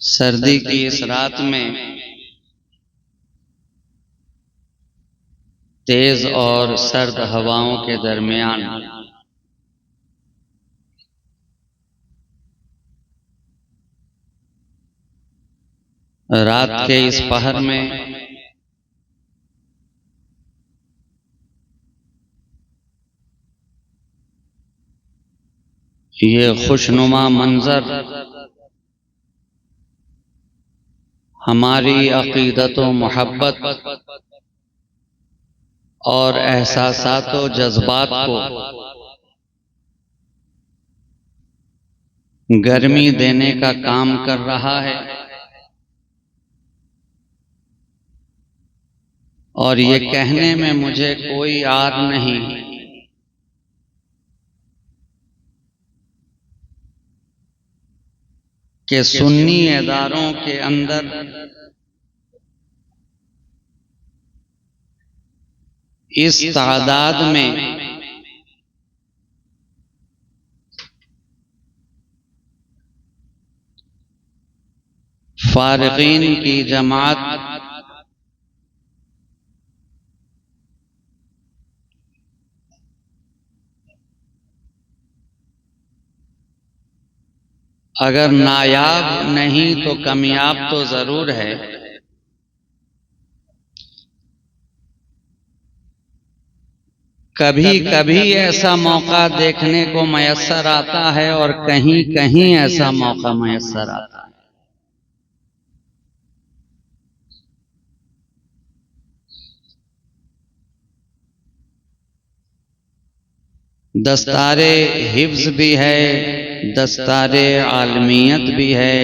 सर्दी की इस रात में तेज और सर्द हवाओं के दरमियान रात के इस पहर में ये खुशनुमा मंजर हमारी अकीदत व मोहब्बत और एहसासात व जज्बात को गर्मी देने का काम कर रहा है। और ये कहने में मुझे कोई आर नहीं कि सुन्नी इदारों के अंदर इस तादाद में फारिगीन की जमात अगर नायाब नहीं तो कामयाब तो जरूर है। कभी कभी ऐसा मौका देखने को मयस्सर आता है और कहीं कहीं ऐसा मौका मयस्सर आता है। दस्तारे हिफ्ज भी है, दस्तारे आलमियत भी है,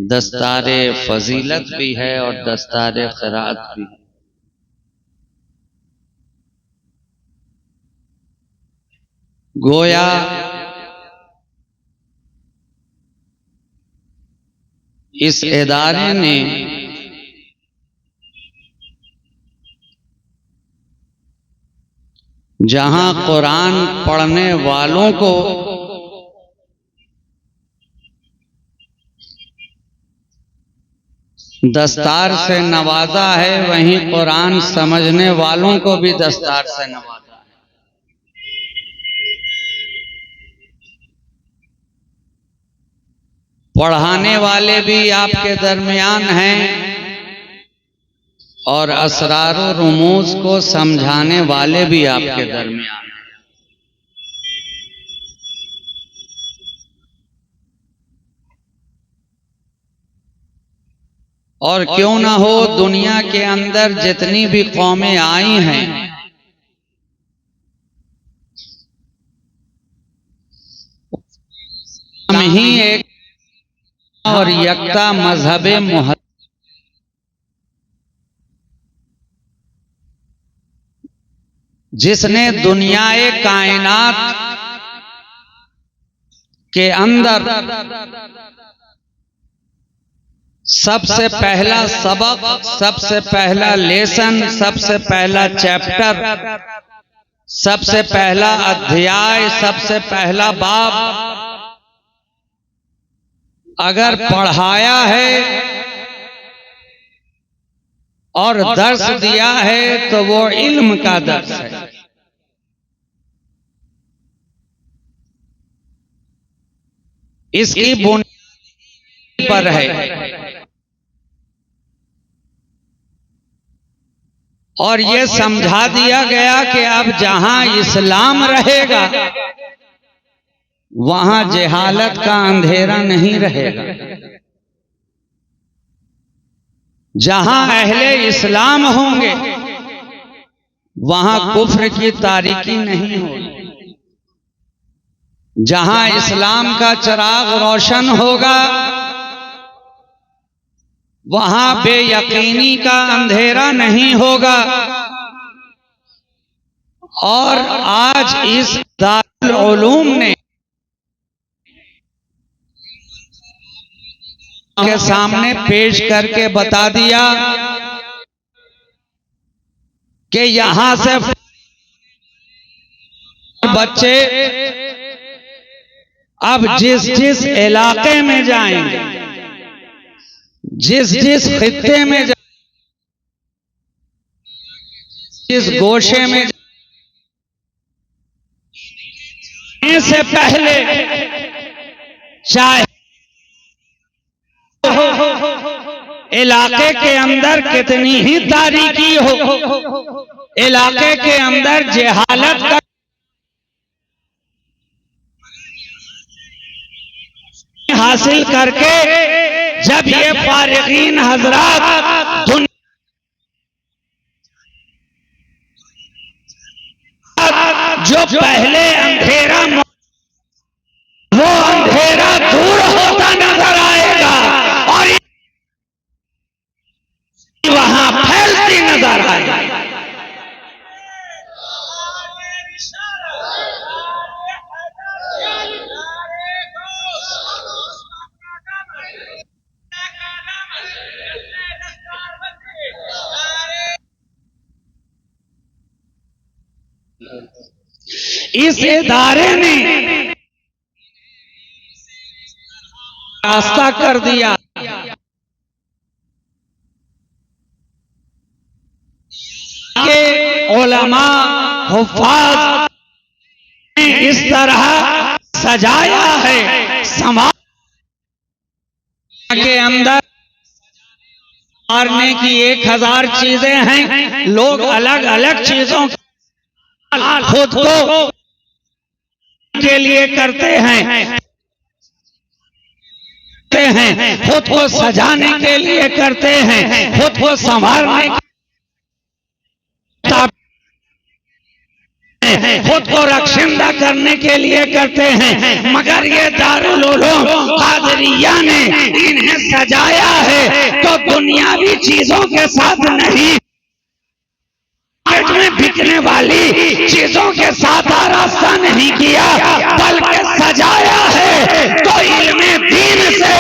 दस्तारे फजीलत भी है और दस्तारे क़िराअत भी है। गोया इस इदारे ने जहां कुरान पढ़ने वालों को दस्तार से नवाजा है, वहीं कुरान समझने वालों को भी दस्तार से नवाजा है। पढ़ाने वाले भी आपके दरमियान हैं और असरार व रुमूज को समझाने वाले भी आपके दरमियान हैं। और क्यों ना हो, दुनिया के अंदर जितनी भी कौमें आई हैं हम ही एक और यक्ता मजहबे मुहम्मद जिसने दुनियाए कायनात के अंदर सबसे पहला सबक, सबसे पहला लेसन, सबसे पहला चैप्टर, सबसे पहला अध्याय, सबसे पहला बाब अगर पढ़ाया है और दर्स दिया है तो वो इल्म का दर्स है। इसकी बुनियाद पर है और ये समझा दिया गया कि अब जहां इस्लाम रहेगा वहां जहालत का अंधेरा नहीं रहेगा। जहां अहले इस्लाम होंगे वहां कुफ्र की तारीकी नहीं होगी। जहां इस्लाम का चिराग रोशन होगा वहां बेयकीनी का अंधेरा नहीं होगा। और आज इस दारुल उलूम ने के सामने पेश करके बता दिया कि यहां से बच्चे अब जिस जिस इलाके में जाएंगे जिस जिस खित्ते में, जिस गोशे में से पहले चाहे इलाके के अंदर कितनी ही तारीकी हो, इलाके के अंदर जहालत का हासिल करके जब ये फारिगीन हजरात जो पहले अंधेरा, वो अंधेरा दूर होता नजर आएगा और वहां फैलती नजर आएगी। इस इदारे ने रास्ता कर दिया के उलमा हुफ़ाज़ ने इस तरह सजाया है समाज के अंदर। मारने की 1000 चीजें हैं, लोग अलग अलग चीजों खुद को के लिए करते हैं, खुद को सजाने के लिए करते हैं, खुद को संवारने, खुद को रक्षिंदा करने के लिए करते हैं। मगर ये दारुल उलूम कादरिया ने इन्हें सजाया है तो दुनियावी चीजों के साथ नहीं, में बिकने वाली चीजों के साथ रास्ता नहीं किया, बल्कि सजाया है तो इल्मे दीन से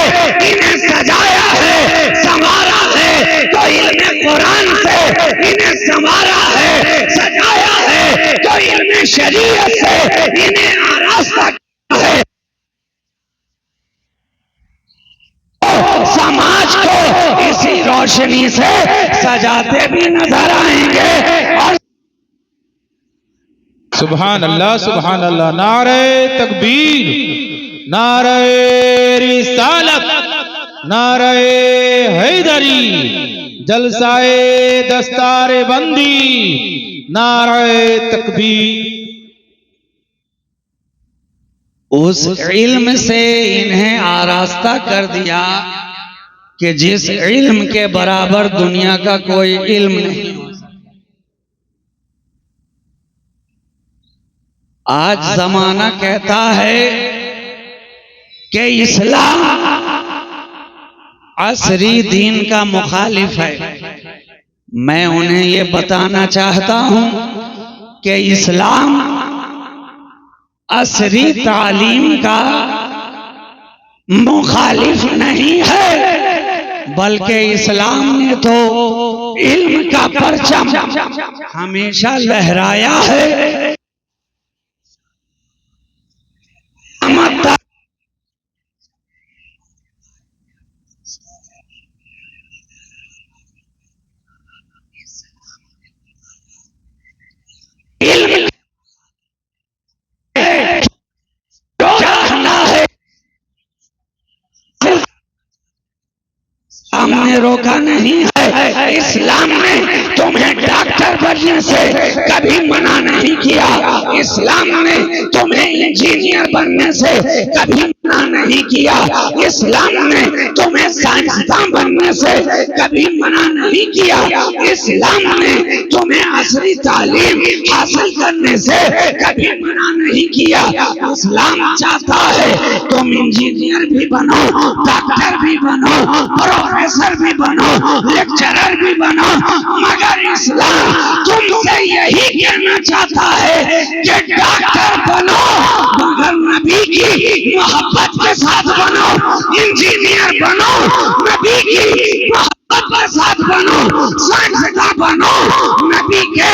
इन्हें सजाया है, संवारा है तो इल्मे कुरान से इन्हें संवारा है, सजाया है तो इल्मे शरीयत से इन्हें आरास्ता किया है। समाज को इसी रोशनी से सजाते भी नजर आएंगे। और सुभान अल्लाह, नारे तकबीर, नारे रिसालत, नारे हैदरी, जलसाए दस्तारे बंदी, नारे तकबीर। उस इल्म से इन्हें आरास्ता कर दिया कि जिस इल्म के बराबर दुनिया का कोई इल्म नहीं। आज जमाना कहता है कि इस्लाम असरी दीन का मुखालिफ है। मैं उन्हें ये बताना चाहता हूं कि इस्लाम असरी तालीम का मुखालिफ नहीं है, बल्कि इस्लाम ने तो इल्म का परचम हमेशा लहराया है। हमने रोका नहीं है, इस्लाम ने तुम्हें डॉक्टर बनने से कभी मना नहीं किया, इस्लाम ने तुम्हें इंजीनियर बनने से कभी मना नहीं किया, इस्लाम ने तुम्हें साइंसदान बनने से कभी मना नहीं किया, इस्लाम ने तुम्हें असली तालीम हासिल करने से कभी मना नहीं किया। इस्लाम चाहता है तुम इंजीनियर भी बनो, डॉक्टर भी बनो, प्रोफेसर भी बनो, लेक्चरर भी बनो, मगर इस्लाम तुमसे यही कहना चाहता है कि डॉक्टर बनो मगर नबी की मोहब्बत के साथ बनो, इंजीनियर बनो नबी की मोहब्बत के साथ बनो, साइंसदान बनो नबी के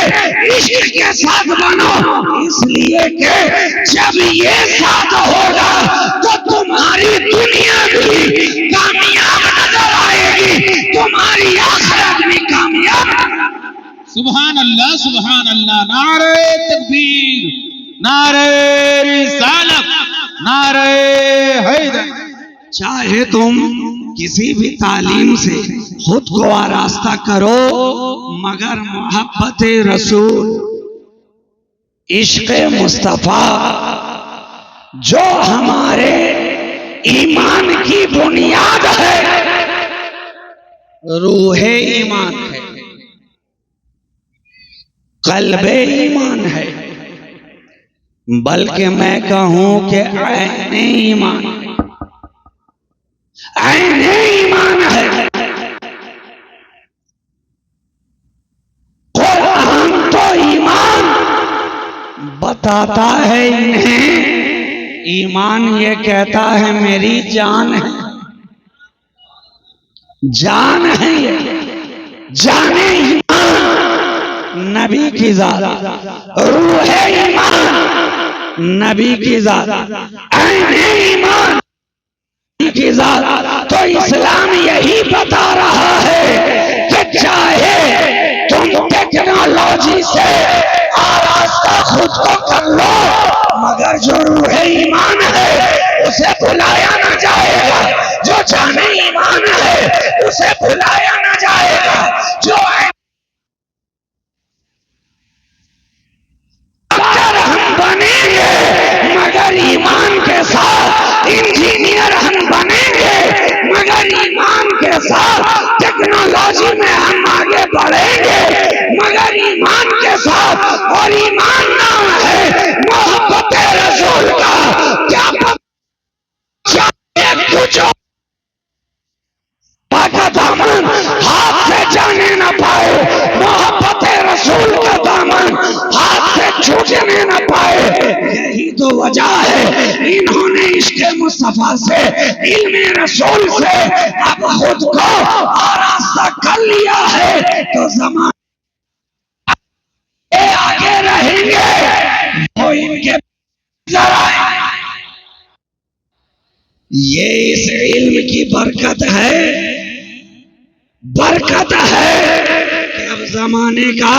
इश्क के साथ बनो। इसलिए कि जब ये साथ होगा तो तुम्हारी दुनिया भी कामयाब नजर आएगी। सुभान अल्लाह, नारे तकबीर, नारे रिसालत, नारे हैदर। चाहे तुम किसी भी तालीम से खुद को आरास्ता करो, मगर मोहब्बत रसूल, इश्क मुस्तफा जो हमारे ईमान की बुनियाद है, रूहे ईमान है, कल्बे ईमान है, बल्कि मैं कहूं कि ऐने ईमान है, ऐने ईमान है। कुरान तो ईमान बताता है इन्हें, ईमान ये कहता है मेरी जान है, जान है ये, जाने ईमान नबी की ज़ात, रूह ईमान नबी की ज़ात, ऐने ईमान की ज़ात। तो इस्लाम यही बता रहा है कि चाहे तुम टेक्नोलॉजी से आरास्ता खुद को कर लो, मगर जो रूह ईमान है उसे भुलाया न जाएगा, जो जाने ईमान है उसे भुलाया न जाएगा। जो डॉक्टर हम बनेंगे मगर ईमान के साथ, इंजीनियर हम बनेंगे मगर ईमान के साथ, टेक्नोलॉजी में हम आगे बढ़ेंगे मगर ईमान के साथ। और ईमान नाम है मोहब्बत रसूल का। क्या कुछ का दामन हाथ से जाने न पाए, मोहब्बत रसूल का दामन हाथ से छूटने न पाए। यही तो वजह है इन्होंने इश्क मुस्तफा से, इल्म रसूल से अब खुद को आरास्ता कर लिया है। तो ज़माने आगे रहेंगे वो इनके जरा, ये इस इल्म की बरकत है, बरकत है कि अब जमाने का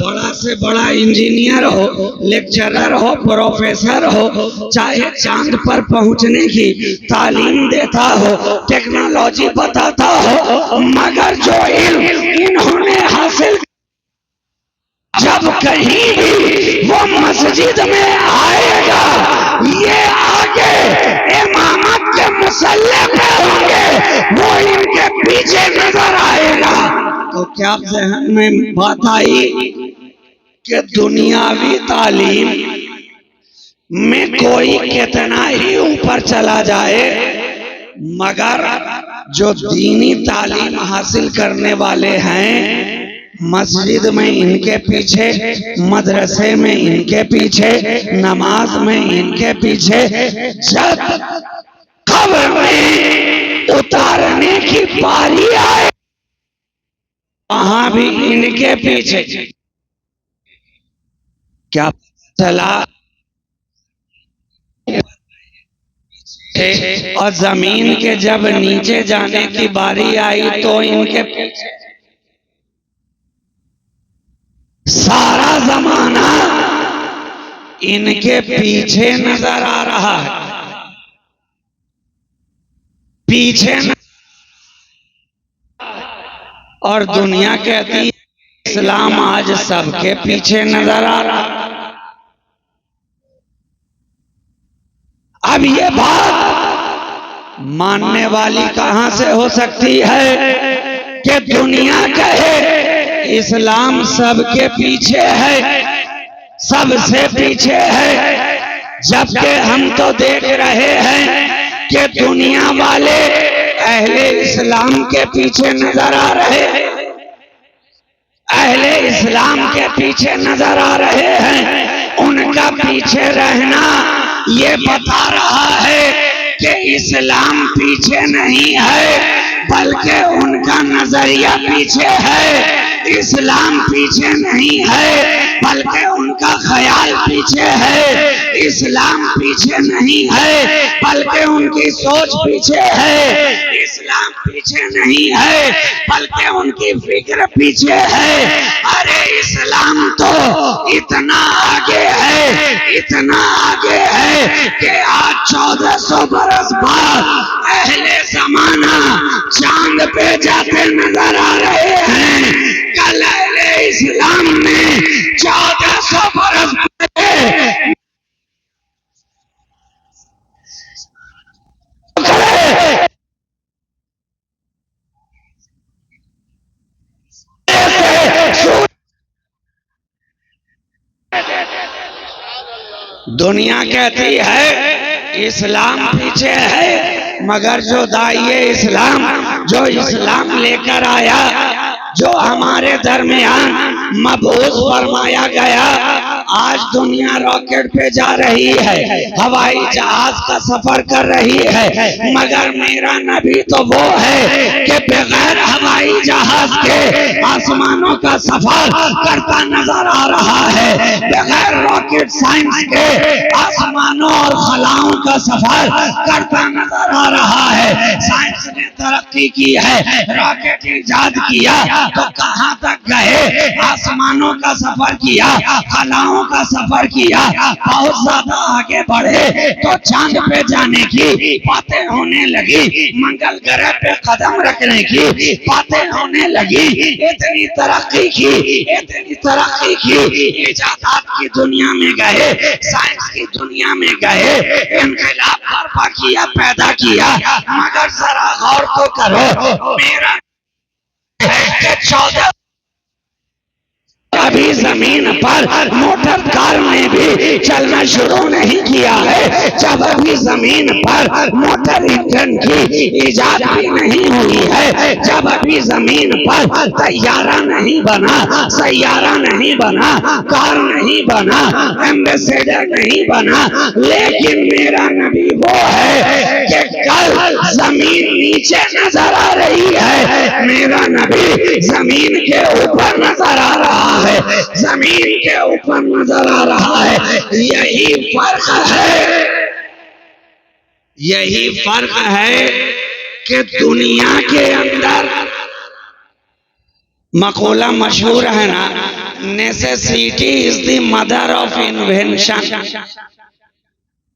बड़ा से बड़ा इंजीनियर हो, लेक्चरर हो, प्रोफेसर हो, चाहे चांद पर पहुंचने की तालीम देता हो, टेक्नोलॉजी बताता हो, मगर जो इल्म इन्होंने हासिल, जब कहीं भी वो मस्जिद में आएगा, ये आगे इमामत के मुसल्ले पे होंगे, वो इनके पीछे नजर आएगा। तो क्या ज़हन में बात आई कि दुनियावी तालीम में कोई कितना ही ऊपर चला जाए, मगर जो दीनी तालीम हासिल करने वाले हैं, मस्जिद में इनके पीछे, मदरसे में इनके पीछे, नमाज में इनके पीछे, जब कब्र में उतारने की बारी आए वहां भी इनके पीछे। क्या चला? और जमीन के जब नीचे जाने की बारी आई तो इनके पीछे सारा जमाना इनके पीछे नजर आ रहा है, पीछे और दुनिया कहती है इस्लाम आज सबके पीछे नजर आ रहा है। अब ये बात मानने वाली कहां से हो सकती है कि दुनिया कहे इस्लाम सबके पीछे है, सबसे पीछे है, जबकि हम तो देख रहे हैं कि दुनिया वाले अहले इस्लाम के पीछे नजर आ रहे हैं, अहले इस्लाम के पीछे नजर आ रहे हैं। उनका पीछे रहना ये बता रहा है कि इस्लाम पीछे नहीं है, बल्कि उनका नजरिया पीछे है। इस्लाम पीछे नहीं है, बल्कि उनका ख्याल पीछे है। इस्लाम पीछे नहीं है, बल्कि उनकी सोच पीछे है। इस्लाम पीछे नहीं है, बल्कि उनकी फिक्र पीछे है। अरे इस्लाम तो इतना आगे है, इतना आगे है कि आज 1400 बरस बाद अहले जमाना चांद पे जाते नजर आ रहे हैं। कल अहले इस्लाम ने 1400 बरस पहले दुनिया कहती है इस्लाम पीछे है, मगर जो दाइए इस्लाम, जो इस्लाम लेकर आया, जो हमारे दरमियान मबूस फरमाया गया, आज दुनिया रॉकेट पे जा रही है, हवाई जहाज का सफर कर रही है, मगर मेरा नबी तो वो है कि बगैर हवाई जहाज के आसमानों का सफर करता नजर आ रहा है, बगैर रॉकेट साइंस के आसमानों और खलाओं का सफर करता नजर आ रहा है। साइंस ने तरक्की की है, रॉकेट इजाद किया तो कहां तक गए, आसमानों का सफर किया, खलाओं का सफर किया, बहुत ज्यादा आगे बढ़े तो चांद पे जाने की बातें होने लगी, मंगल ग्रह पे कदम रखने की बातें होने लगी। इतनी तरक्की की, इतनी तरक्की की, इजादात की दुनिया में गए, साइंस की दुनिया में गए, इनकलाब बर्पा किया, पैदा किया, मगर जरा गौर तो करो, मेरा 14 अभी जमीन पर मोटर कार ने भी चलना शुरू नहीं किया है, जब अभी जमीन पर मोटर इंजन की इजाद भी नहीं हुई है, जब अभी जमीन पर तैयारा नहीं बना, सैयारा नहीं बना, कार नहीं बना, एम्बेसडर नहीं बना, लेकिन मेरा नबी वो है कि कल जमीन नीचे नजर आ रही है, मेरा नबी जमीन के ऊपर नजर आ रहा है, जमीन के ऊपर नजर आ रहा है। यही फर्क है, यही फर्क है कि दुनिया के अंदर मकौला मशहूर है ना, necessity is the mother of invention,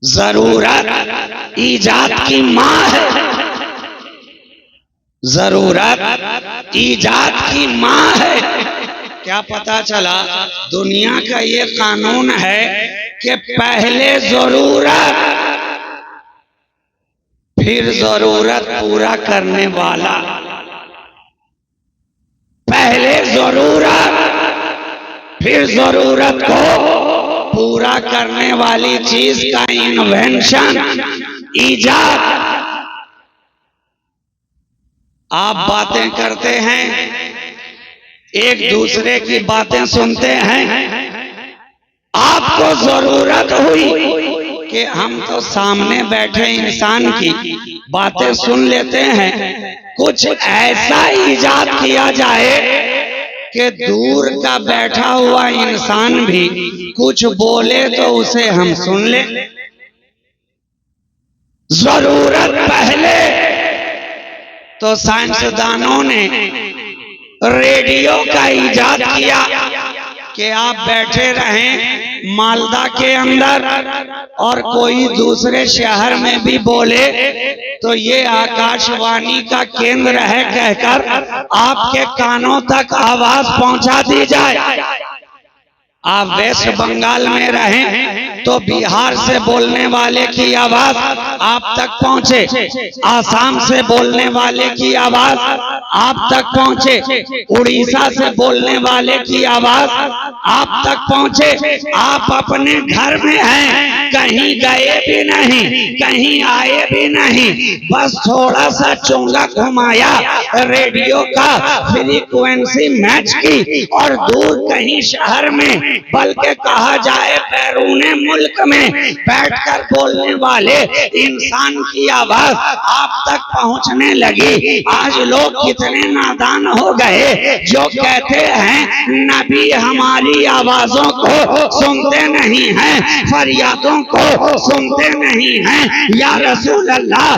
जरूरत ईजाद की माँ है, जरूरत ईजाद की माँ है। क्या पता चला, दुनिया का ये कानून है कि पहले जरूरत फिर जरूरत पूरा करने वाला, पहले जरूरत फिर जरूरत को पूरा करने वाली चीज का इन्वेंशन, ईजाद। आप बातें करते हैं, एक दूसरे की बातें सुनते हैं, आपको जरूरत हुई कि हम तो सामने बैठे इंसान की बातें सुन लेते हैं, कुछ ऐसा ईजाद किया जाए कि दूर का बैठा हुआ इंसान भी कुछ बोले तो उसे हम सुन ले। जरूरत पहले तो साइंसदानों ने रेडियो का इजाद किया कि आप बैठे रहें मालदा के अंदर और कोई दूसरे शहर में भी बोले तो ये आकाशवाणी का केंद्र है कहकर आपके कानों तक आवाज पहुंचा दी जाए। आप वेस्ट बंगाल में रहें तो बिहार से बोलने वाले की आवाज आप तक पहुंचे, आसाम से बोलने वाले की आवाज आप तक पहुंचे, उड़ीसा से बोलने वाले की आवाज आप तक पहुंचे। आप अपने घर में हैं, कहीं गए भी नहीं, कहीं आए भी नहीं, बस थोड़ा सा चोंगा घुमाया रेडियो का, फ्रीक्वेंसी मैच की और दूर कहीं शहर में, बल्कि कहा जाए बैरूने मुल्क में बैठकर बोलने वाले इंसान की आवाज आप तक पहुंचने लगी। आज लोग कितने नादान हो गए जो कहते हैं नबी हमारी आवाजों को सुनते नहीं हैं, फरियादों को सुनते नहीं हैं। या रसूल अल्लाह,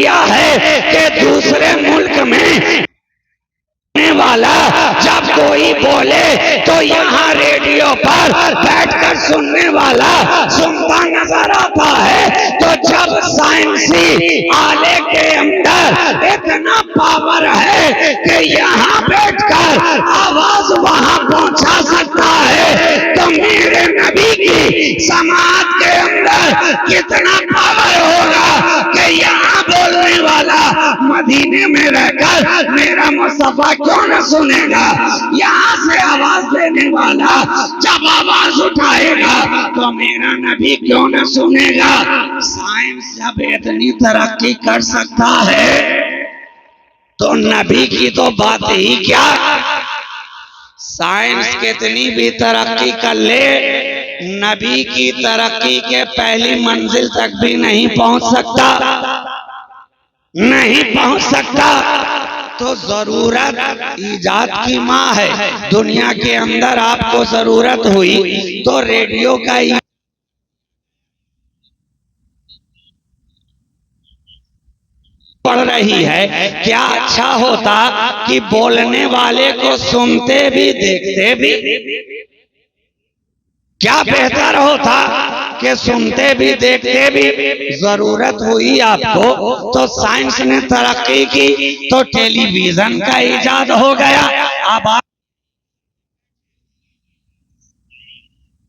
किया है कि दूसरे मुल्क में वाला जब कोई बोले तो यहाँ रेडियो पर बैठकर सुनने वाला सुनता नजर आता है। तो जब साइंसी आले के अंदर इतना पावर है कि यहाँ बैठकर आवाज वहां पहुंचा सकता है, तो मेरे नबी की समाज के अंदर कितना पावर होगा कि यहाँ बोलने वाला मदीने में रहकर मेरा मुस्तफा क्यों न सुनेगा। यहाँ से आवाज देने वाला जब आवाज उठाएगा तो मेरा नबी क्यों न सुनेगा। साइंस जब इतनी तरक्की कर सकता है तो नबी की तो बात ही क्या। साइंस कितनी भी तरक्की कर ले, नबी की तरक्की के पहली मंजिल तक भी नहीं पहुंच सकता, नहीं पहुंच सकता। तो जरूरत ईजाद की माँ है। दुनिया के अंदर आपको जरूरत हुई तो रेडियो का पड़ रही है। क्या अच्छा होता कि बोलने वाले को सुनते भी देखते भी, क्या बेहतर होता कि सुनते भी देखते भी। जरूरत हुई आपको तो साइंस ने तरक्की की तो टेलीविजन का इजाद हो गया। अब आप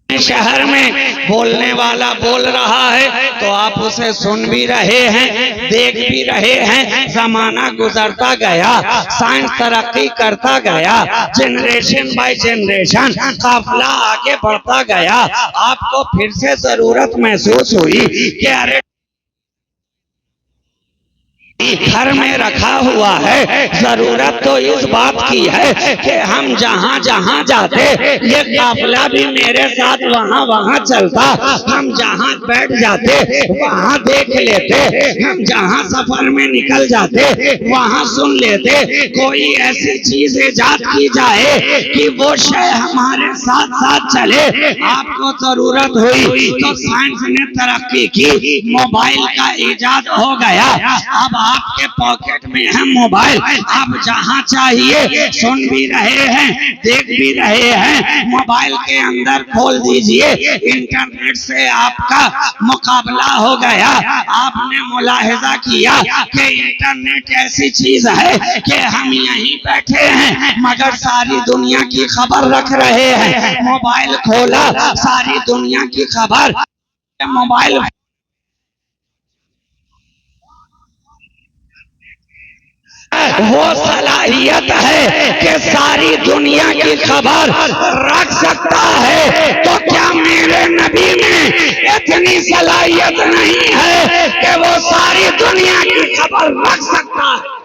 शहर में बोलने वाला बोल रहा है तो आप उसे सुन भी रहे हैं, देख भी रहे हैं। जमाना गुजरता गया, साइंस तरक्की करता गया, जनरेशन बाय जनरेशन काफिला आगे बढ़ता गया। आपको फिर से जरूरत महसूस हुई कि अरे घर में रखा हुआ है। जरूरत तो इस बात की है कि हम जहाँ जहाँ जाते ये काफिला भी मेरे साथ वहाँ वहाँ चलता। हम जहाँ बैठ जाते वहाँ देख लेते, हम जहाँ सफर में निकल जाते वहाँ सुन लेते। कोई ऐसी चीज इजाद की जाए कि वो शय हमारे साथ साथ चले। आपको जरूरत हुई तो साइंस ने तरक्की की, मोबाइल का इजाद हो गया। अब आपके पॉकेट में है मोबाइल, आप जहां चाहिए सुन भी रहे हैं, देख भी रहे हैं। मोबाइल के अंदर खोल दीजिए, इंटरनेट से आपका मुकाबला हो गया। आपने मुलाहिजा किया कि इंटरनेट ऐसी चीज है कि हम यहीं बैठे हैं मगर सारी दुनिया की खबर रख रहे हैं। मोबाइल खोला, सारी दुनिया की खबर। मोबाइल वो सलाहियत है कि सारी दुनिया की खबर रख सकता है। तो क्या मेरे नबी में इतनी सलाहियत नहीं है कि वो सारी दुनिया की खबर रख सकता है।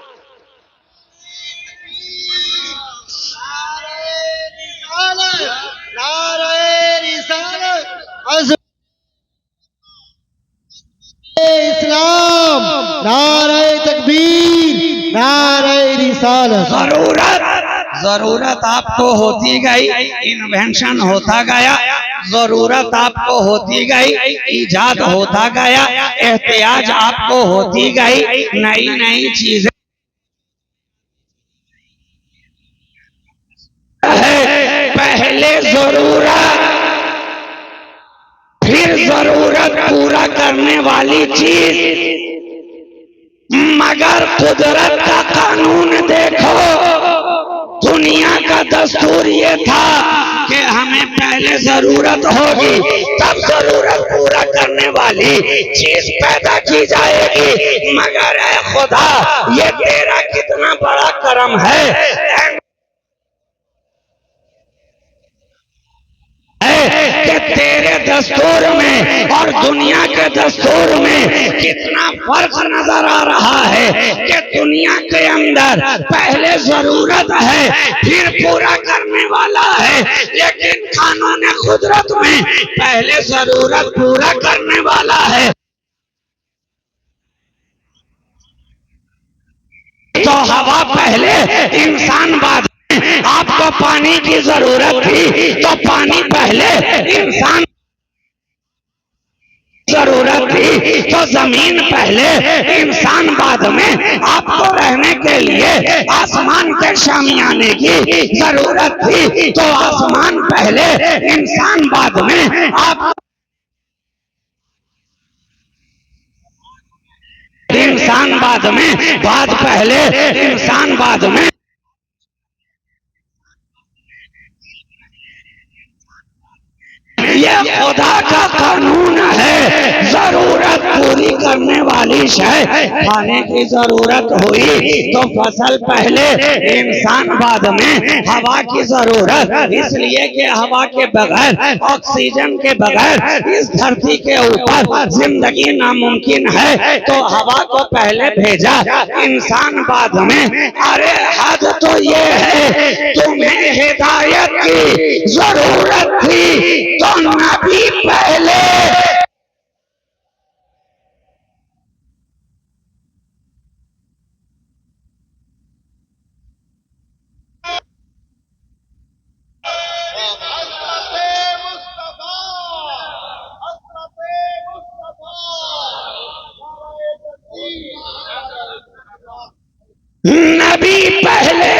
इस्लाम, नारे तकबीर, नारे रिसालत। जरूरत आपको होती गई, इन्वेंशन होता गया। जरूरत आपको होती गई, इजाद होता गया। एहतियाज आपको होती गई, नई नई चीजें पहले जरूरत फिर जरूरत पूरा करने वाली चीज। मगर कुदरत का कानून देखो, दुनिया का दस्तूर ये था कि हमें पहले जरूरत होगी तब जरूरत पूरा करने वाली चीज पैदा की जाएगी। मगर ऐ खुदा, ये तेरा कितना बड़ा करम है कि तेरे दस्तूर में और दुनिया के दस्तूर में कितना फर्क नजर आ रहा है कि दुनिया के अंदर पहले जरूरत है फिर पूरा करने वाला है, लेकिन कानून कुदरत में पहले जरूरत पूरा करने वाला है। तो हवा पहले, इंसान बाद। आपको पानी की जरूरत थी तो पानी पहले, इंसान। जरूरत थी तो जमीन पहले इंसान बाद में। आपको रहने के लिए आसमान के शामियाने की जरूरत थी तो आसमान पहले इंसान बाद में। आप इंसान बाद में, बाद पहले इंसान बाद में। यह खुदा का कानून है, जरूरत पूरी करने वाली शय। खाने की जरूरत हुई तो फसल पहले इंसान बाद में। हवा की जरूरत इसलिए कि हवा के बगैर, ऑक्सीजन के बगैर इस धरती के ऊपर जिंदगी नामुमकिन है, तो हवा को पहले भेजा इंसान बाद में। अरे हद तो ये है, तुम्हें हिदायत की जरूरत थी तो नबी पहले। नबी पहले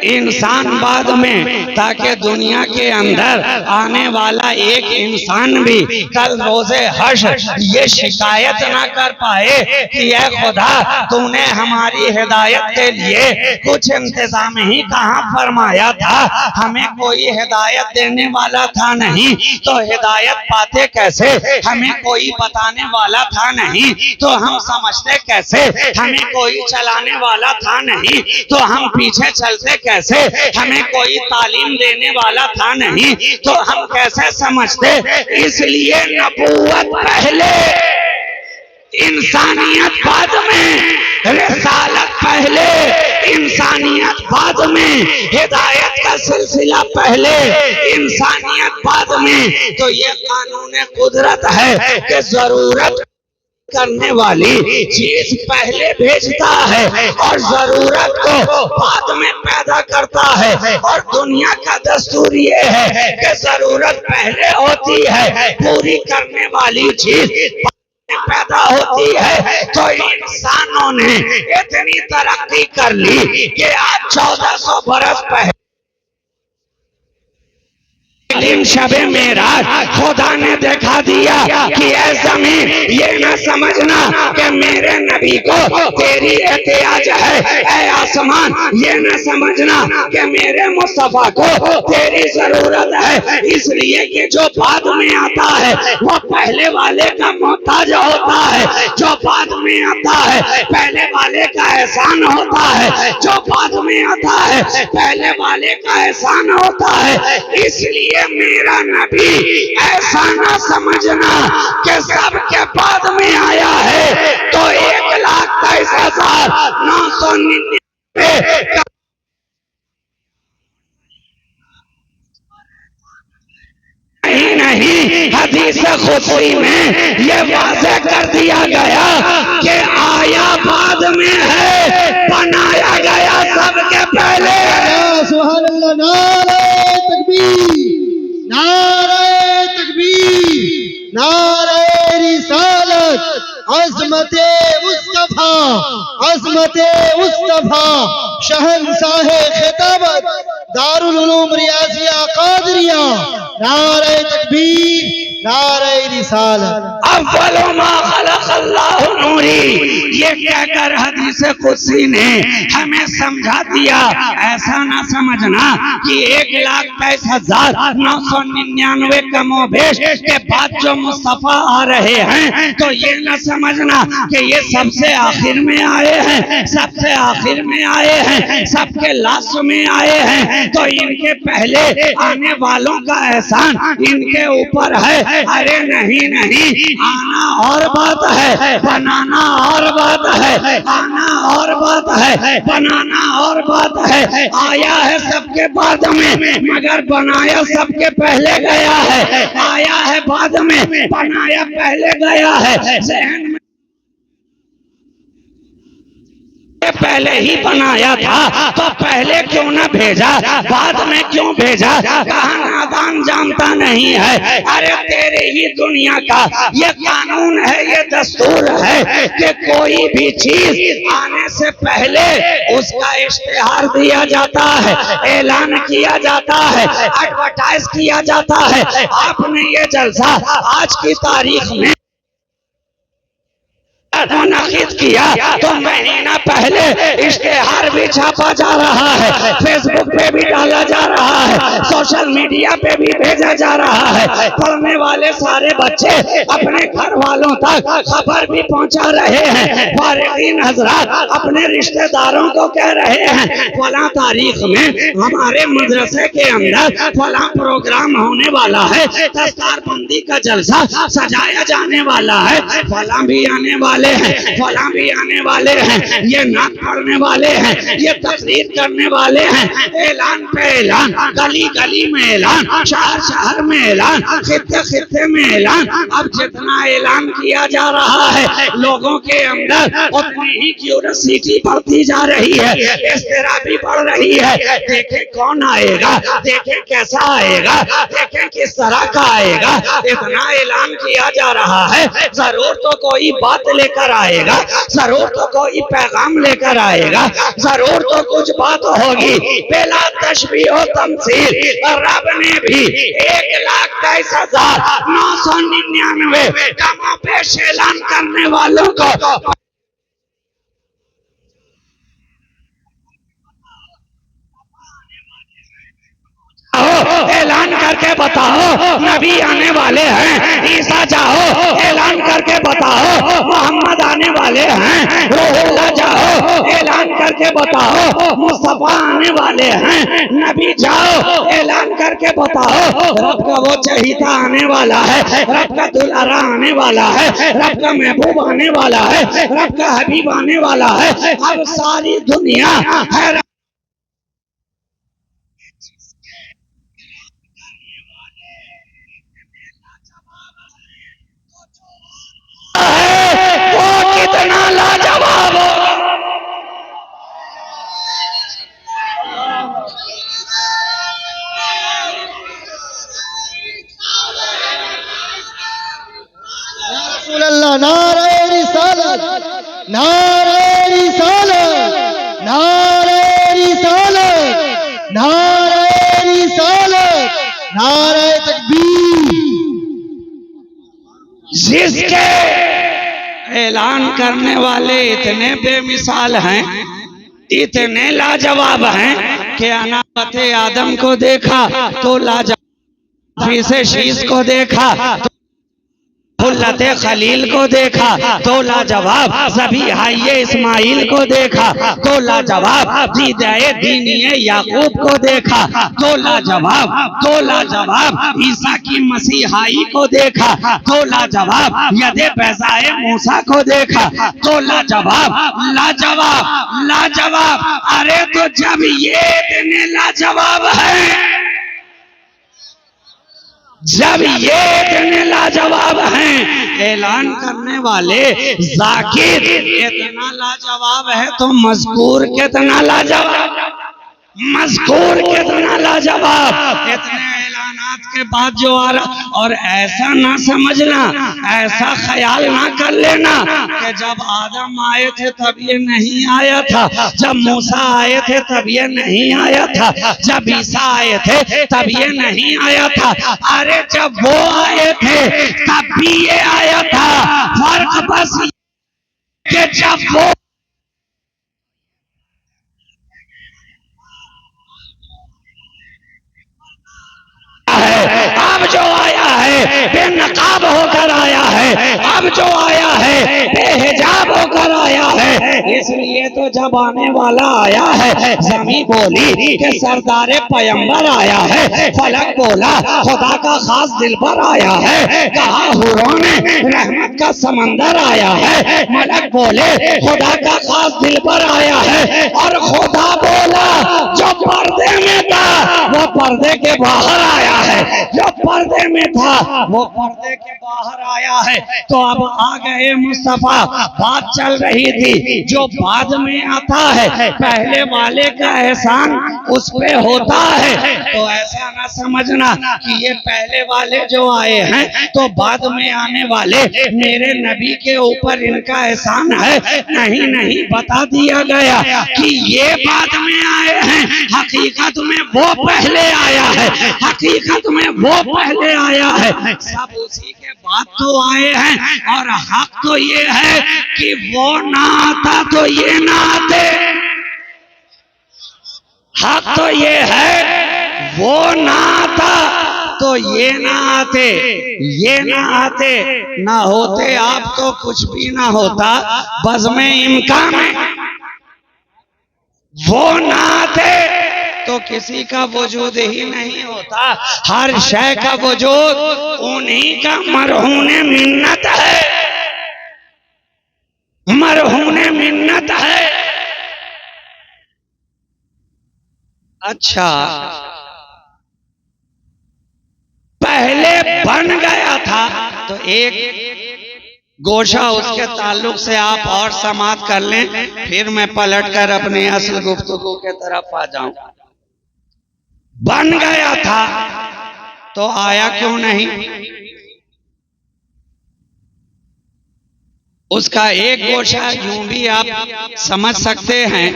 इंसान बाद में, ताकि दुनिया के अंदर आने वाला एक इंसान भी कल रोजे हश्र ये शिकायत ना कर पाए कि यह खुदा तूने हमारी हिदायत के लिए कुछ इंतजाम ही कहाँ फरमाया था, हमें कोई हिदायत देने वाला था नहीं तो हिदायत पाते कैसे, हमें कोई बताने वाला था नहीं तो हम समझते कैसे, हमें कोई चलाने वाला था नहीं तो हम पीछे चलते कैसे, हमें कोई तालीम देने वाला था नहीं तो हम कैसे समझते। इसलिए नबूवत पहले, इंसानियत बाद में, रिसालत पहले, इंसानियत बाद में, हिदायत का सिलसिला पहले, इंसानियत बाद में। तो ये कानून कुदरत है कि जरूरत करने वाली चीज पहले भेजता है और जरूरत को बाद में पैदा करता है। और दुनिया का दस्तूर ये है कि जरूरत पहले होती है, पूरी करने वाली चीज पैदा होती है। तो इंसानों ने इतनी तरक्की कर ली कि आज 1400 बरस पहले शबे मेराज खुदा ने देखा दिया कि ऐ ज़मीन ये न समझना कि मेरे नबी को तेरी एहतियाज है, ऐ आसमान ये न समझना कि मेरे मुस्तफा को तेरी जरूरत है। इसलिए कि जो बाद में आता है वो पहले वाले का मोहताज होता है, जो बाद में आता है पहले वाले का एहसान होता है, जो बाद में आता है पहले वाले का एहसान होता है। इसलिए मेरा नबी ऐसा ना समझना कि सबके बाद में आया है तो 1,23,999 नहीं, हदीस खुदसी में ये वाज़ेह कर दिया गया कि आया बाद में है, बनाया गया सबके पहले। सुभान अल्लाह, नारे तकबीर, नारे तकबीर, नारे रिसालत, अज़मते मुस्तफा, अज़मते मुस्तफा, शहंशाहे खिताबत, दारुल उलूम रियाज़िया कादरिया, नारे तकबीर, नारे रिसालत। अव्वलु मा खलक़ल्लाहु नूरी, ये कहकर हदीस कुदसी ने हमें समझा दिया। ऐसा ना समझना कि 1,23,999 कमोबेश के बाद जो मुस्तफा आ रहे हैं तो ये ना समझना कि ये सबसे आखिर में आए हैं, सबसे आखिर में आए हैं, सबके लास्ट में आए हैं तो इनके पहले आने वालों का एहसान इनके ऊपर है। अरे नहीं नहीं, आना और बात है, बनाना और बात है, आना और बात है, बनाना और बात है। आया है सबके बाद में मगर बनाया सबके पहले गया है, आया है बाद में बनाया पहले गया है। ज़हन में पहले ही बनाया था तो पहले क्यों न भेजा, बाद में क्यों भेजा? कहा नादान जानता नहीं है। अरे तेरे ही दुनिया का ये कानून है, ये दस्तूर है कि कोई भी चीज आने से पहले उसका इश्तिहार दिया जाता है, ऐलान किया जाता है, एडवर्टाइज किया जाता है। आपने ये जलसा आज की तारीख में मुनक़िद किया तो महीना पहले इश्तिहार भी छापा जा रहा है, फेसबुक पे भी डाला जा रहा है, सोशल मीडिया पे भी भेजा जा रहा है। पढ़ने वाले सारे बच्चे अपने घर वालों तक खबर भी पहुंचा रहे हैं। फारिगीन हजरात अपने रिश्तेदारों को कह रहे हैं फला तारीख में हमारे मदरसे के अंदर फला प्रोग्राम होने वाला है, दस्तारबंदी का जलसा सजाया जाने वाला है, फला भी आने वाले हैं, फला भी आने वाले हैं, ये नात पढ़ने वाले हैं, ये तकरीर करने वाले हैं। ऐलान पे ऐलान, गली गली में ऐलान, शहर शहर में ऐलान, खित्ते खित्ते में ऐलान। अब जितना ऐलान किया जा रहा है लोगों के अंदर उतनी ही क्यूरियोसिटी बढ़ती जा रही है, इज़्तिराबी बढ़ रही है। देखे कौन आएगा, देखे कैसा आएगा, देखे किस तरह का आएगा। इतना ऐलान किया जा रहा है, जरूर तो कोई बात लेकर आएगा, जरूर तो कोई पैगाम लेकर आएगा, जरूर तो कुछ बात होगी। बेला तशबीह व तमसील रब ने भी 1,23,999 कमों पेश ऐलान करने वालों को ऐलान करके बताओ नबी आने वाले हैं, ईसा जाओ ऐलान करके बताओ मोहम्मद आने वाले हैं, रूहुल्लाह जाओ ऐलान करके बताओ मुस्तफा आने वाले हैं, नबी जाओ ऐलान करके बताओ रब का वो चहीता आने वाला है, रब का दुलारा आने वाला है, रब का महबूब आने वाला है, रब का हबीब आने वाला है। अब सारी दुनिया है वो कितना लाजवाब होगा। रसूल अल्लाह, नारे रिसालत, नारे रिसालत, नारे रिसालत, नारे रिसालत, नारे तकबीर। जिसके ऐलान करने वाले इतने बेमिसाल हैं, इतने लाजवाब हैं कि अनाबत आदम को देखा तो लाजवाब, फीसे शीश को देखा तो हुल्लते खलील को देखा तो लाजवाब, ज़बीहाए इस्माइल को देखा तो लाजवाब, दीदाए दीनिए याकूब को देखा तो लाजवाब, तो लाजवाब, ईसा की मसीहाई को देखा तो लाजवाब, यदे बैज़ाए मूसा को देखा तो लाजवाब, लाजवाब, लाजवाब। अरे तो जब ये इतने लाजवाब है, जब ये इतने लाजवाब हैं, ऐलान करने वाले जाकिर इतना लाजवाब है तो मज़कूर कितना लाजवाब, मज़कूर कितना लाजवाब। इतने ऐलानात के बाद जो आ रहा, और ऐसा ना समझना, ऐसा ख्याल ना कर लेना कि जब आदम आए थे तब ये नहीं आया था, जब मूसा आए थे तब ये नहीं आया था, जब ईसा आए थे तब ये नहीं आया था। अरे जब वो आए थे तब भी ये आया था। फर्क बस कि जब वो अब जो आया है बेनकाब होकर आया है, अब जो आया है बेहिजाब होकर आया है। इसलिए तो जब आने वाला आया है, ज़मी बोली कि सरदारे पैगंबर आया है, फलक बोला खुदा का खास दिल पर आया है, कहा हुरों ने रहमत का समंदर आया है, मलक बोले खुदा का खास दिल पर आया है, और खुदा बोला जो पर्दे में था वो पर्दे के बाहर आया है, जो पर्दे में था वो पर्दे के बाहर आया है। तो अब आ गए मुस्तफा, बात चल रही थी जो बाद में आता है पहले वाले का एहसान उस पे होता है। तो ऐसा ना समझना कि ये पहले वाले जो आए हैं तो बाद में आने वाले मेरे नबी के ऊपर इनका एहसान है। नहीं नहीं, बता दिया गया कि ये बाद में आए हैं, हकीकत में वो पहले आया है, हकीकत में वो पहले आया है। सब उसी के बाद तो आए हैं और हक तो ये है कि वो ना आता तो ये ना आते। हक तो ये है वो ना आता तो ये ना आते, ये ना आते, ना होते आप तो कुछ भी ना होता। बस में इम्कान है वो ना आते तो किसी का वजूद ही नहीं होता। हर शय का वजूद उन्हीं का मरहूने मिन्नत है, मरहूने मिन्नत है। अच्छा, पहले बन गया था तो एक गोशा उसके ताल्लुक से आप और समाप्त कर लें, फिर मैं पलटकर अपने असल गुफ्तगू के तरफ आ जाऊं। बन गया था तो आया क्यों नहीं? उसका एक गोशा यूं भी आप समझ सकते हैं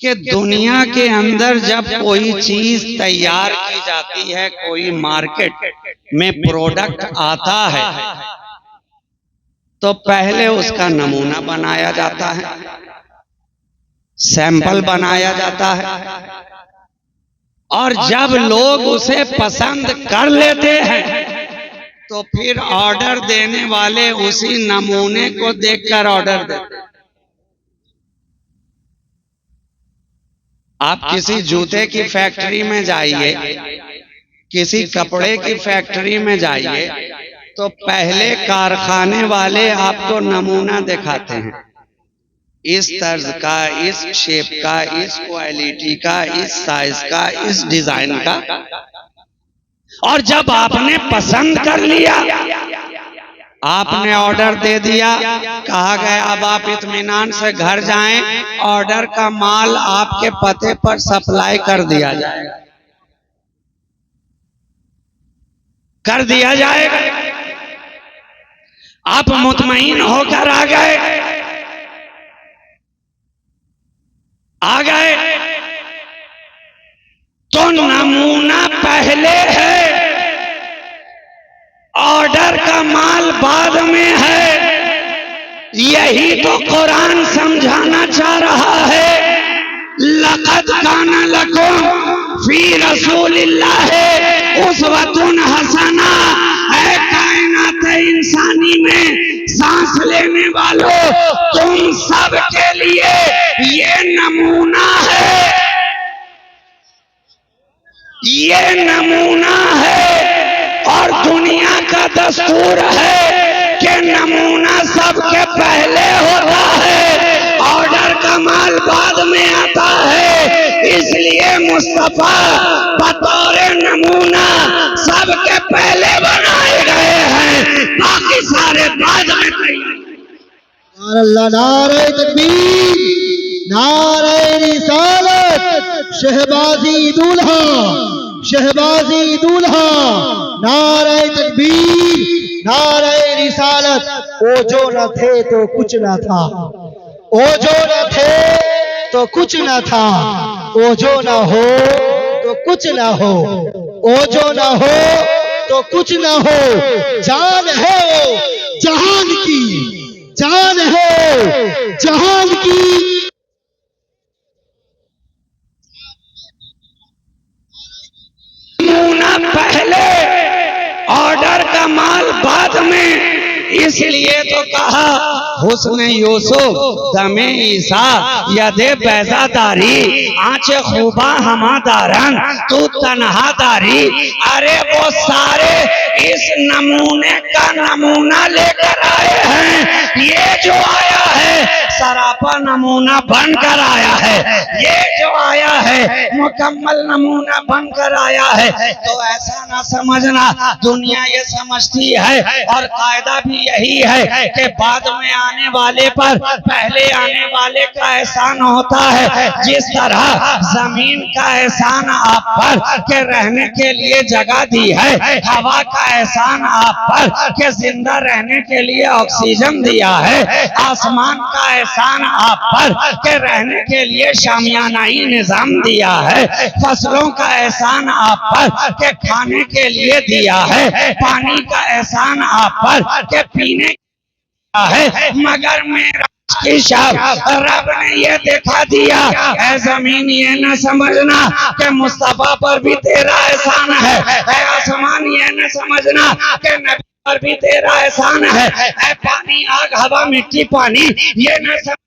कि दुनिया के अंदर जब कोई चीज तैयार की जाती है, कोई मार्केट में प्रोडक्ट आता है तो पहले उसका नमूना बनाया जाता है, सैंपल बनाया जाता है, और जब लोग उसे पसंद कर लेते हैं तो फिर ऑर्डर देने वाले उसी नमूने को देखकर ऑर्डर देते हैं। आप किसी जूते की फैक्ट्री में जाइए, किसी कपड़े की फैक्ट्री में जाइए तो पहले कारखाने वाले आपको नमूना दिखाते हैं, इस तर्ज का, इस शेप का, इस क्वालिटी का, इस साइज का, इस डिजाइन का। और जब आपने पसंद कर लिया, आपने ऑर्डर दे दिया, कहा गया अब आप इत्मीनान से घर जाएं, ऑर्डर का माल आपके पते पर सप्लाई कर दिया जाएगा, कर दिया जाएगा। आप मुतमईन होकर आ गए तो नमूना पहले है, ऑर्डर का माल बाद में है। यही तो कुरान समझाना चाह रहा है। लक़द काना लकुम फी रसूलिल्लाह उस्वतुन हसना। ऐ कायनात इंसानी में सांस लेने वालों, तुम सब के लिए ये नमूना है, ये नमूना है। और दुनिया का दस्तूर है कि नमूना सबके पहले होता है, ऑर्डर का माल बाद में आता है। इसलिए मुस्तफा बतौर नमूना सबके पहले बनाए गए हैं, बाकी सारे बाद में तैयार। अल्लाह, नारे तकबीर, नारे रिसालत, शहबाजी दूल्हा, शहबाजी दूल्हा, नारे तकबीर, नारे रिसालत। ओ जो न थे तो कुछ न था, ओ जो न थे तो कुछ न था, ओ जो न हो तो कुछ न हो, ओ जो न हो तो कुछ न हो। जान है वो जहान की, जान है जहान की। नमूना पहले, ऑर्डर का माल बाद में। इसलिए तो कहा हुस्न यूसुफ दमे ईसा यदे पैसादारी। आंचे खूबा हमादारन तू तन्हादारी। अरे वो सारे इस नमूने का नमूना लेकर आए हैं। ये जो आया है सरापा नमूना बनकर आया है। ये जो आया है मुकम्मल नमूना बनकर आया है। तो ऐसा ना समझना दुनिया ये समझती है, और कायदा भी यही है कि बाद में आने वाले पर पहले आने वाले का एहसान होता है। जिस तरह जमीन का एहसान आप पर के रहने के लिए जगह दी है, हवा का एहसान आप पर के जिंदा रहने के लिए ऑक्सीजन दिया है, आसमान का एहसान आप पर के रहने के लिए शामियानाई निजाम दिया है, फसलों का एहसान आप पर के खाने के लिए दिया है, पानी का एहसान आप पर के पीने का है। मगर मेरा की शान रब ने ये दिखा दिया, ऐ जमीन ये न समझना कि मुस्तफा पर भी तेरा एहसान है। ऐ आसमान ये न समझना कि नबी पर भी तेरा एहसान है। ऐ पानी आग हवा मिट्टी पानी ये न समझना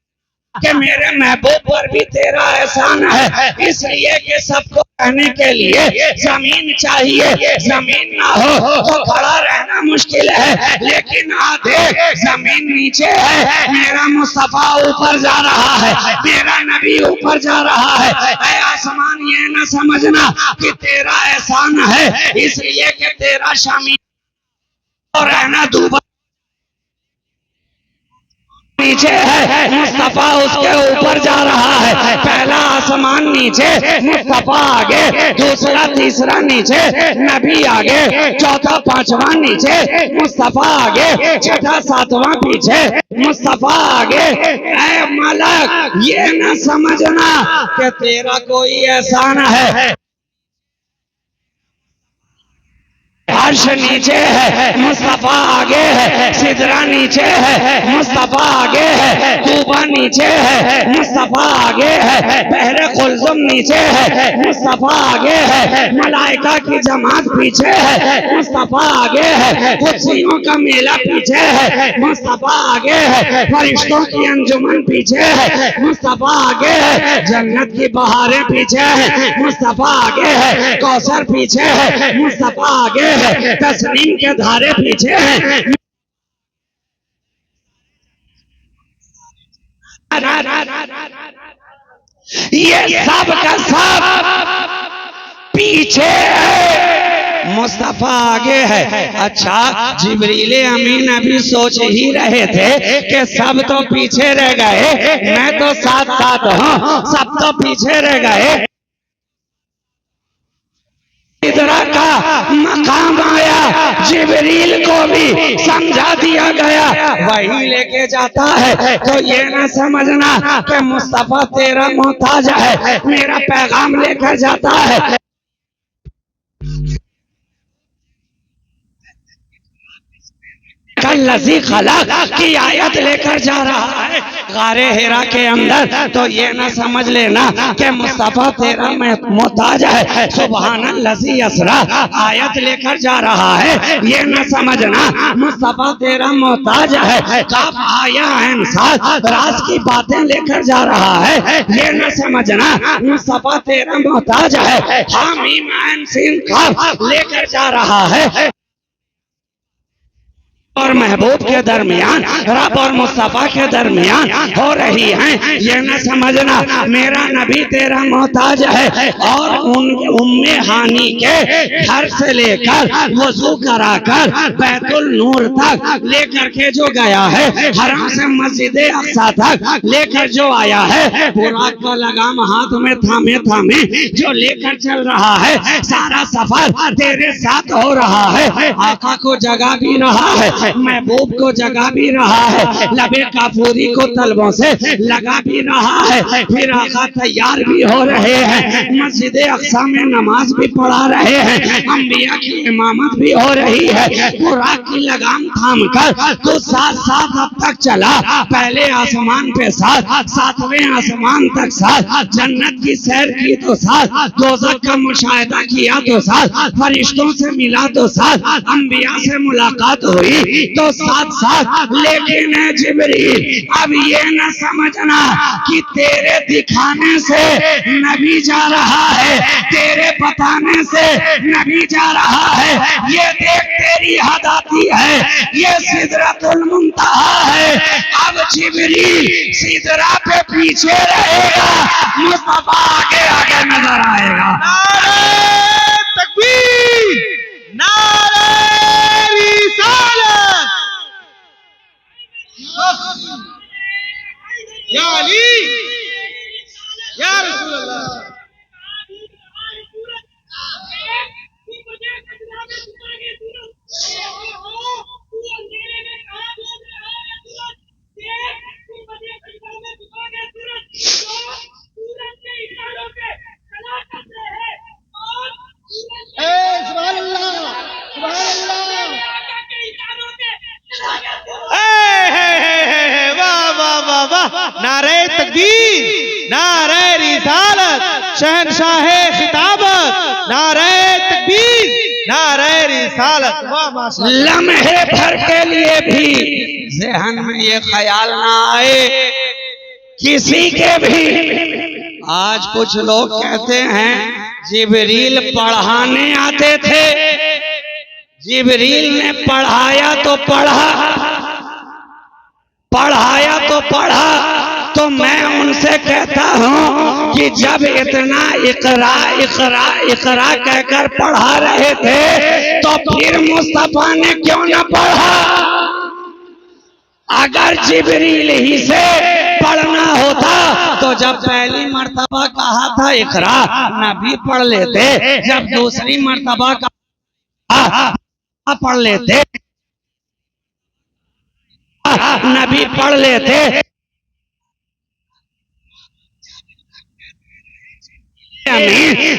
कि मेरे महबूब पर भी तेरा एहसान है। इसलिए कि सबको रहने के लिए जमीन चाहिए। जमीन ना हो तो खड़ा रहना मुश्किल है। लेकिन आधे जमीन नीचे है, मेरा मुस्तफा ऊपर जा रहा है, मेरा नबी ऊपर जा रहा है। ऐ आसमान ये न समझना कि तेरा एहसान है, इसलिए कि तेरा शामी और रहना दूबा नीचे है, मुस्तफा उसके ऊपर जा रहा है। पहला आसमान नीचे, मुस्तफा आगे, दूसरा तीसरा नीचे, नबी आगे, चौथा पांचवा नीचे, मुस्तफा आगे, छठा सातवां पीछे, मुस्तफा आगे। ऐ मलक ये न समझना कि तेरा कोई एहसान है। अर्श नीचे है, मुस्तफा आगे है, सिदरा नीचे है, मुस्तफा आगे है, तूबा नीचे है, मुस्तफा आगे है, बहरे कुलजुम नीचे है, मुस्तफा आगे है, मलाइका की जमात पीछे है, मुस्तफा आगे है, कुर्सियों का मेला पीछे है, मुस्तफा आगे है, फरिश्तों की अंजुमन पीछे है, मुस्तफा आगे है, जन्नत की बहारें पीछे है, मुस्तफा आगे है, कौसर पीछे है, मुस्तफा आगे है, तस्लीम के धारे पीछे हैं। ये सब का सब पीछे है, मुस्तफा आगे है। अच्छा, जिब्रील अमीन अभी सोच ही रहे थे कि सब तो पीछे रह गए, मैं तो साथ साथ हूँ, सब तो पीछे रह गए। इधरा का मकाम आया, जिब्रील को भी समझा दिया गया, वही लेके जाता है। तो ये ना समझना कि मुस्तफा तेरा मोहताज है, मेरा पैगाम लेकर जाता है। लजी खलक की आयत लेकर जा रहा है गारे हिरा के अंदर। तो ये ना समझ लेना कि मुस्तफा तेरा मोहताज है। सुभान लजी असरा आयत लेकर जा रहा है, ये ना समझना मुस्तफा तेरा मोहताज है। कब आया इंसान राज की बातें लेकर जा रहा है, ये ना समझना मुस्तफा तेरा मोहताज है। हामीम ऐन सीन कफ लेकर जा रहा है, और महबूब के दरमियान रब और मुस्तफा के दरमियान हो रही हैं। ये न समझना मेरा नबी तेरा मोहताज है। और उन उम्मे हानी के घर से लेकर वजू कराकर बैतुल नूर तक लेकर के जो गया है, हरम से मस्जिद अक्सा तक लेकर जो आया है, बुराक का लगाम हाथ में थामे थामे जो लेकर चल रहा है, सारा सफर तेरे साथ हो रहा है। आका को जगा भी रहा है, महबूब को जगा भी रहा है, लबे काफूरी को तलबों से लगा भी रहा है। फिर आका तैयार भी हो रहे हैं, मस्जिद अक्सा में नमाज भी पढ़ा रहे हैं, अंबिया की इमामत भी हो रही है, बुराक की लगाम थाम कर तो साथ साथ अब तक चला। पहले आसमान पे साथ, सातवें आसमान तक साथ, जन्नत की सैर की तो साथ, दोज़ख का मुशाहिदा किया तो साथ, फरिश्तों से मिला तो साथ, अंबिया से मुलाकात हुई तो साथ साथ। लेकिन जिब्रील अब ये न समझना कि तेरे दिखाने से नबी जा रहा है, तेरे बताने से नबी जा रहा है। ये देख तेरी हद आती है, ये सिदरतुल मुंतहा है। अब जिब्रील सिदरा पे पीछे रहेगा, मुस्तफा आगे आगे नजर आएगा। नारे तकबीर, नारे रिसालत, या अली, या रसूल अल्लाह। सुभान अल्लाह, सुभान अल्लाह। वाह वाह वाह वाह, नारे तकबीर, नारे रिसालत, शहंशाहे खिताबत, नारे तकबीर, नारे रिसालत। वाह माशाअल्लाह। लम्हे भर के लिए भी ज़हन में ये ख्याल ना आए किसी के भी। आज कुछ लोग कहते हैं जिब्रील पढ़ाने आते थे, जिब्रील ने पढ़ाया तो पढ़ा, पढ़ाया तो पढ़ा। तो मैं उनसे कहता हूं कि जब इतना इकरा इकरा इकरा कहकर पढ़ा रहे थे तो फिर मुस्तफा ने क्यों न पढ़ा? अगर जिब्रील ही से पढ़ना होता तो जब पहली मर्तबा कहा था इकरा, नबी पढ़ लेते। जब दूसरी मर्तबा कहा पढ़ लेते, नबी पढ़ लेते।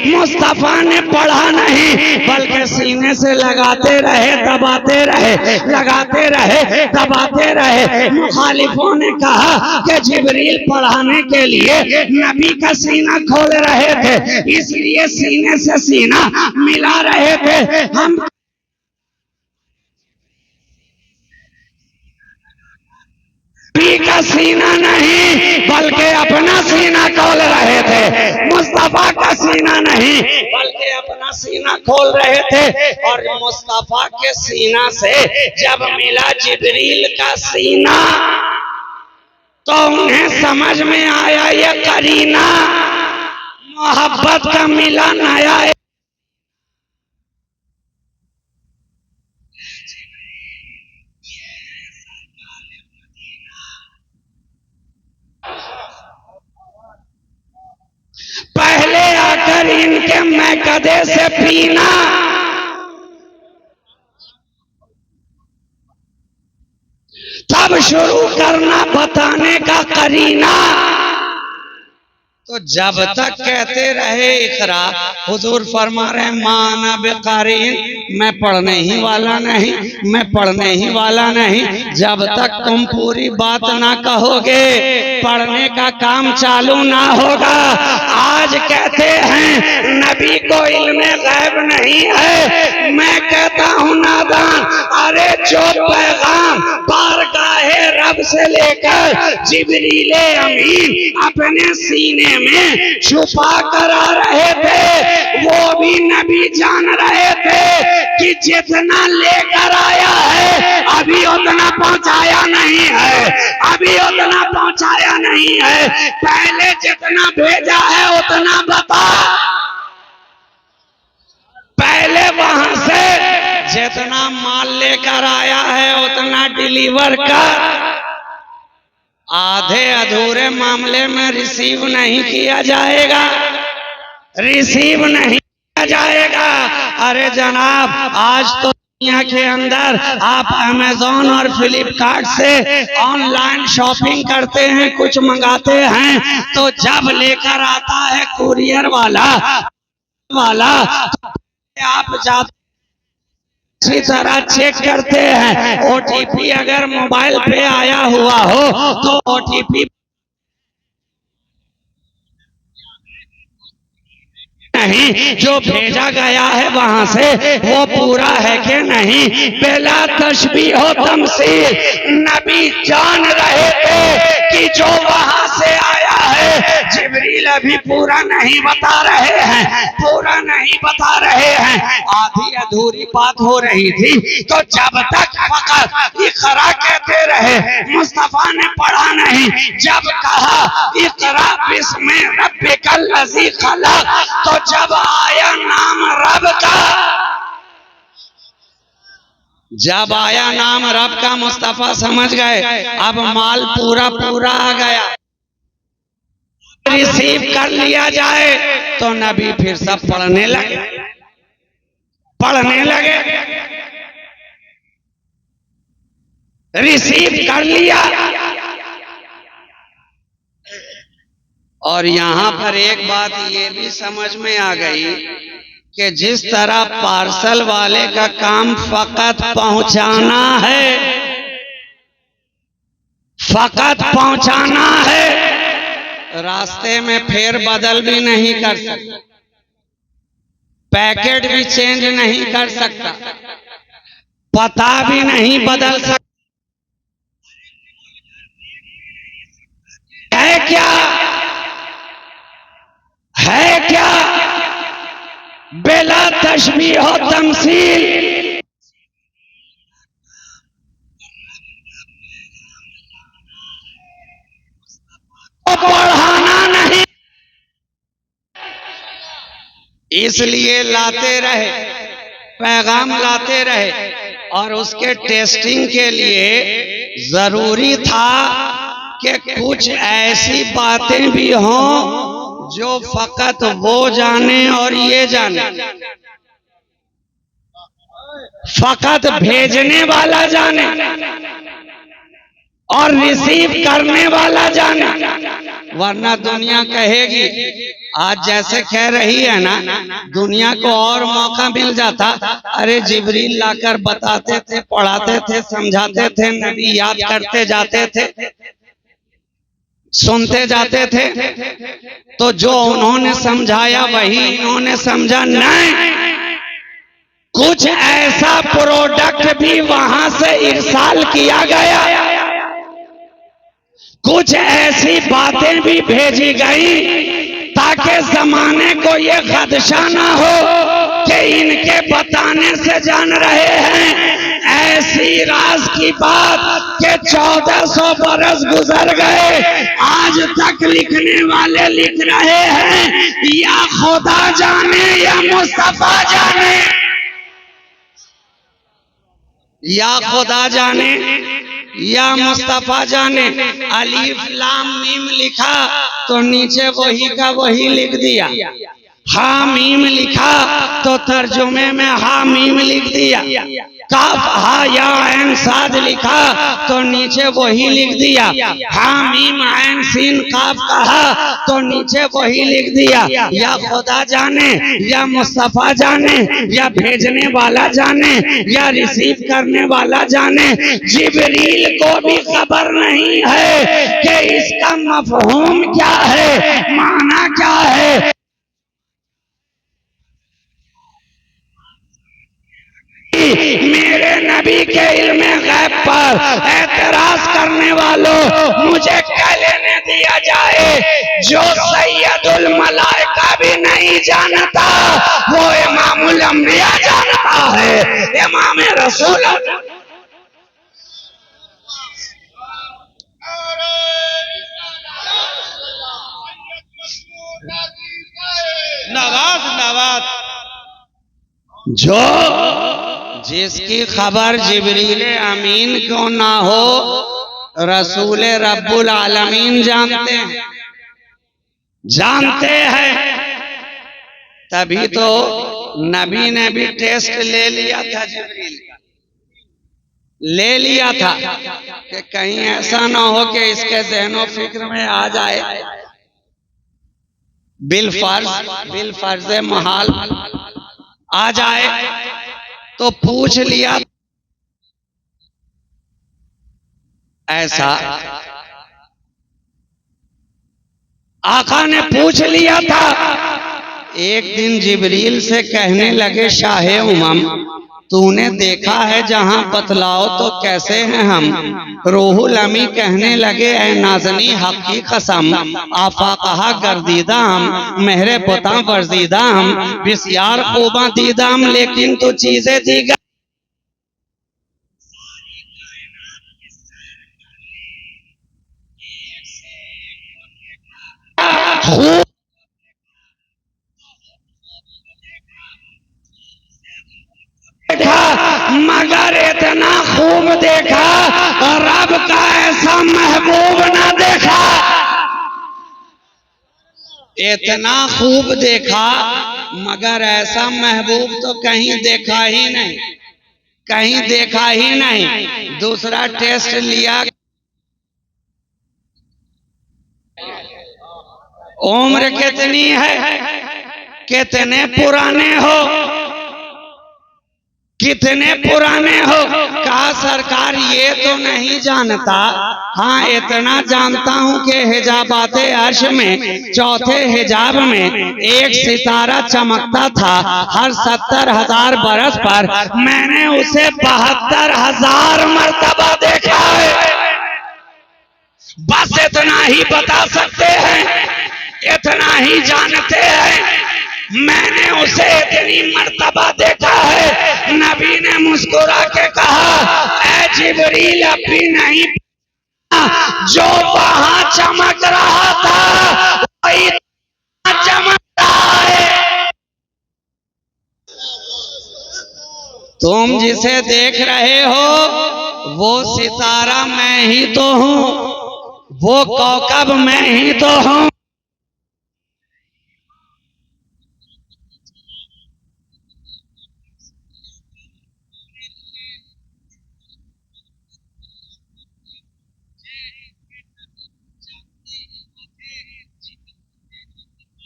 मुस्तफा ने पढ़ा नहीं बल्कि सीने से लगाते रहे, दबाते रहे, लगाते रहे, दबाते रहे। मुखालिफों ने कहा कि जिब्रील पढ़ाने के लिए नबी का सीना खोल रहे थे, इसलिए सीने से सीना मिला रहे थे। हम नबी का सीना नहीं बल्कि अपना सीना खोल रहे थे। मुस्तफा का सीना नहीं बल्कि अपना सीना खोल रहे थे। और मुस्तफा के सीना से जब मिला जिब्रील का सीना तो उन्हें समझ में आया ये करीना मोहब्बत का मिला नया। पहले आकर इनके मैकदे से पीना, तब शुरू करना बताने का करीना। तो जब तक कहते रहे इकरा, हुजूर फरमा रहे माना बेकारीन, मैं पढ़ने ही वाला नहीं, मैं पढ़ने ही वाला नहीं। जब तक तुम पूरी बात ना कहोगे पढ़ने का काम चालू ना होगा। आज कहते हैं नबी को इल्मे गैब नहीं है, मैं कहता हूँ नादान। अरे जो पैगाम बारगाहे रब से लेकर जिब्रीले अमीन अपने सीने में छुपा कर आ रहे थे, वो भी नबी जान रहे थे कि जितना लेकर आया है अभी उतना पहुंचाया नहीं है, अभी उतना पहुंचाया नहीं है। पहले जितना भेजा है उतना बता, पहले वहां से जितना माल लेकर आया है उतना डिलीवर कर। आधे अधूरे मामले में रिसीव नहीं किया जाएगा, रिसीव नहीं किया जाएगा। अरे जनाब, आज तो दुनिया के अंदर आप अमेज़न और फ्लिपकार्ट से ऑनलाइन शॉपिंग करते हैं, कुछ मंगाते हैं, तो जब लेकर आता है कुरियर वाला आप जाते इसी तरह चेक करते हैं। ओटीपी अगर मोबाइल पे आया हुआ हो तो ओटीपी नहीं, जो भेजा गया है वहां से वो पूरा है कि नहीं। बेला तशबीह हो तमसील, नबी जान रहे थे कि जो वहां से आया है जिब्रील अभी पूरा नहीं बता रहे हैं, पूरा नहीं बता रहे हैं, आधी अधूरी बात हो रही थी। तो जब तक फकत इकरा कहते रहे, मुस्तफा ने पढ़ा नहीं। जब कहा इकरा बिस्मि रब्बिकल लज़ी खलक, तो जब आया नाम रब का, जब आया नाम रब का मुस्तफा समझ गए अब माल पूरा पूरा आ गया, रिसीव कर लिया जाए। तो नबी फिर सब पढ़ने लगे, पढ़ने लगे, रिसीव कर लिया। और यहां पर एक बात ये भी समझ में आ गई कि जिस तरह पार्सल वाले का काम फकत पहुंचाना है, फकत पहुंचाना है, रास्ते में फेर बदल भी नहीं कर सकता, पैकेट भी चेंज नहीं कर सकता, पता भी नहीं बदल सकता। है क्या, है क्या बेला तशबीह हो तमसील। पढ़ाना नहीं, इसलिए लाते रहे, पैगाम लाते रहे। और उसके टेस्टिंग के लिए जरूरी था कि कुछ ऐसी बातें भी हों जो फकत वो जाने और ये जाने, फकत भेजने वाला जाने और रिसीव करने वाला जाने। वरना दुनिया कहेगी, आज जैसे कह रही है ना, दुनिया को और मौका मिल जाता, अरे जिब्रील लाकर बताते थे, पढ़ाते थे, समझाते थे, नबी याद करते जाते थे, सुनते जाते थे, तो जो उन्होंने समझाया वही इन्होंने समझा। नहीं, कुछ ऐसा प्रोडक्ट भी वहां से इरसाल किया गया, कुछ ऐसी बातें भी भेजी गई ताकि जमाने को ये खदशा ना हो कि इनके बताने से जान रहे हैं। ऐसी राज की बात कि 1400 बरस गुजर गए, आज तक लिखने वाले लिख रहे हैं, या खुदा जाने या मुस्तफा जाने, या खुदा जाने या मुस्तफा जाने। अलीफ लाम मीम लिखा तो नीचे वही का वही लिख दिया, हा मीम लिखा तो तर्जुमे में हा मीम लिख दिया, काफ हा या ऐन साद लिखा तो नीचे वही लिख दिया, हा मीम ऐन सीन काफ कहा तो नीचे वही लिख दिया। या खुदा जाने या मुस्तफा जाने या भेजने वाला जाने या रिसीव करने वाला जाने, जिब्रील को भी खबर नहीं है कि इसका मफहूम क्या है, माना क्या है। मेरे नबी के इल्मे गैब पर एतराज करने वालों, मुझे क्या लेने दिया जाए। जो सैयदुल मलाइका भी नहीं जानता वो इमामुल अंबिया जानता है, इमाम रसूल। नवाज नवाज जो जिसकी खबर जिब्रील अमीन को ना हो, रसूल रब्बुल आलमीन जानते हैं, जानते हैं। तभी तो नबी ने भी टेस्ट ले लिया था, जिब्रील ले लिया था कि कहीं ऐसा ना हो कि इसके ज़हनो फिक्र में आ जाए, बिल फर्ज महल आ जाए तो पूछ लिया ऐसा, आका ने पूछ लिया था। एक दिन जिब्रील से कहने लगे, शाहे उमम, तूने देखा है जहां, बतलाओ तो कैसे हैं हम। रूहुल अमी कहने लगे, ऐ नाज़नी हक की कसम, आफा कहा गर्दीदा हम, मेहरे पता वर्जीदा हम, बिस्यार खूबा दीदा हम, लेकिन तो चीजें दीगा खूब देखा, मगर इतना खूब देखा रब का ऐसा महबूब ना देखा। इतना खूब देखा मगर ऐसा महबूब तो कहीं देखा ही नहीं, कहीं देखा ही नहीं। दूसरा टेस्ट लिया, उम्र कितनी है, कितने पुराने हो, कितने पुराने हो। कहा सरकार ये तो नहीं जानता, हाँ इतना जानता हूं कि हिजाबाते अर्श में चौथे हिजाब में एक सितारा चमकता था हर 70,000 बरस पर, मैंने उसे 72,000 मर्तबा देखा है। बस इतना ही बता सकते हैं, इतना ही जानते हैं, मैंने उसे इतनी मर्तबा देखा है। नबी ने मुस्कुरा के कहा, ऐ जिब्रील अब भी नहीं, जो वहां चमक रहा था वही चमक रहा है। तुम जिसे देख रहे हो वो सितारा मैं ही तो हूं, वो कौकब मैं ही तो हूं।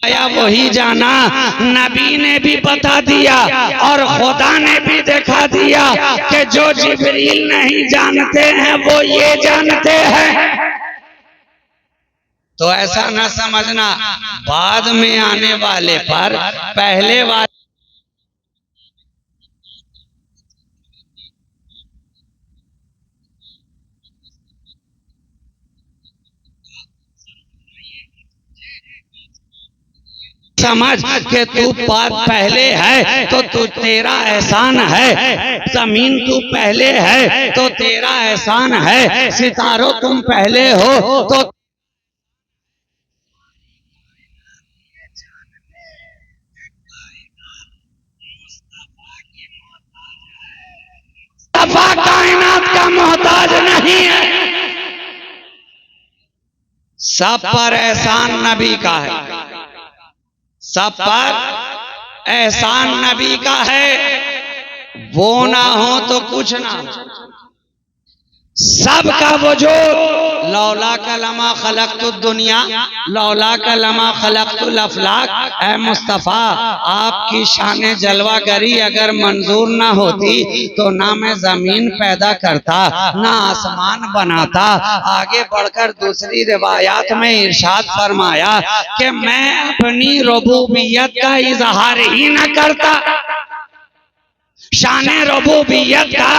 आया वही जाना, नबी ने भी बता दिया और खुदा ने भी दिखा दिया कि जो जिब्रील नहीं जानते हैं वो ये जानते हैं। तो ऐसा ना समझना बाद में आने वाले पर पहले वाले समझ के तू पाक पहले है तो तू तेरा एहसान है, जमीन तू पहले है तो तेरा एहसान है, सितारों तुम पहले हो तो कायनात का मोहताज नहीं है। सब पर एहसान नबी का है, सब पर एहसान नबी का है। वो ना हो तो कुछ ना हो। सबका वजूद लौला का लमा खलक़तु दुनिया लौला का लमा खलक़तुल अफलाक। ऐ मुस्तफ़ा आपकी शान जलवागरी अगर मंजूर ना होती तो ना मैं जमीन पैदा करता ना आसमान बनाता। आगे बढ़कर दूसरी रिवायात में इरशाद फरमाया कि मैं अपनी रुबूबियत का इजहार ही ना करता, शान रुबूबियत का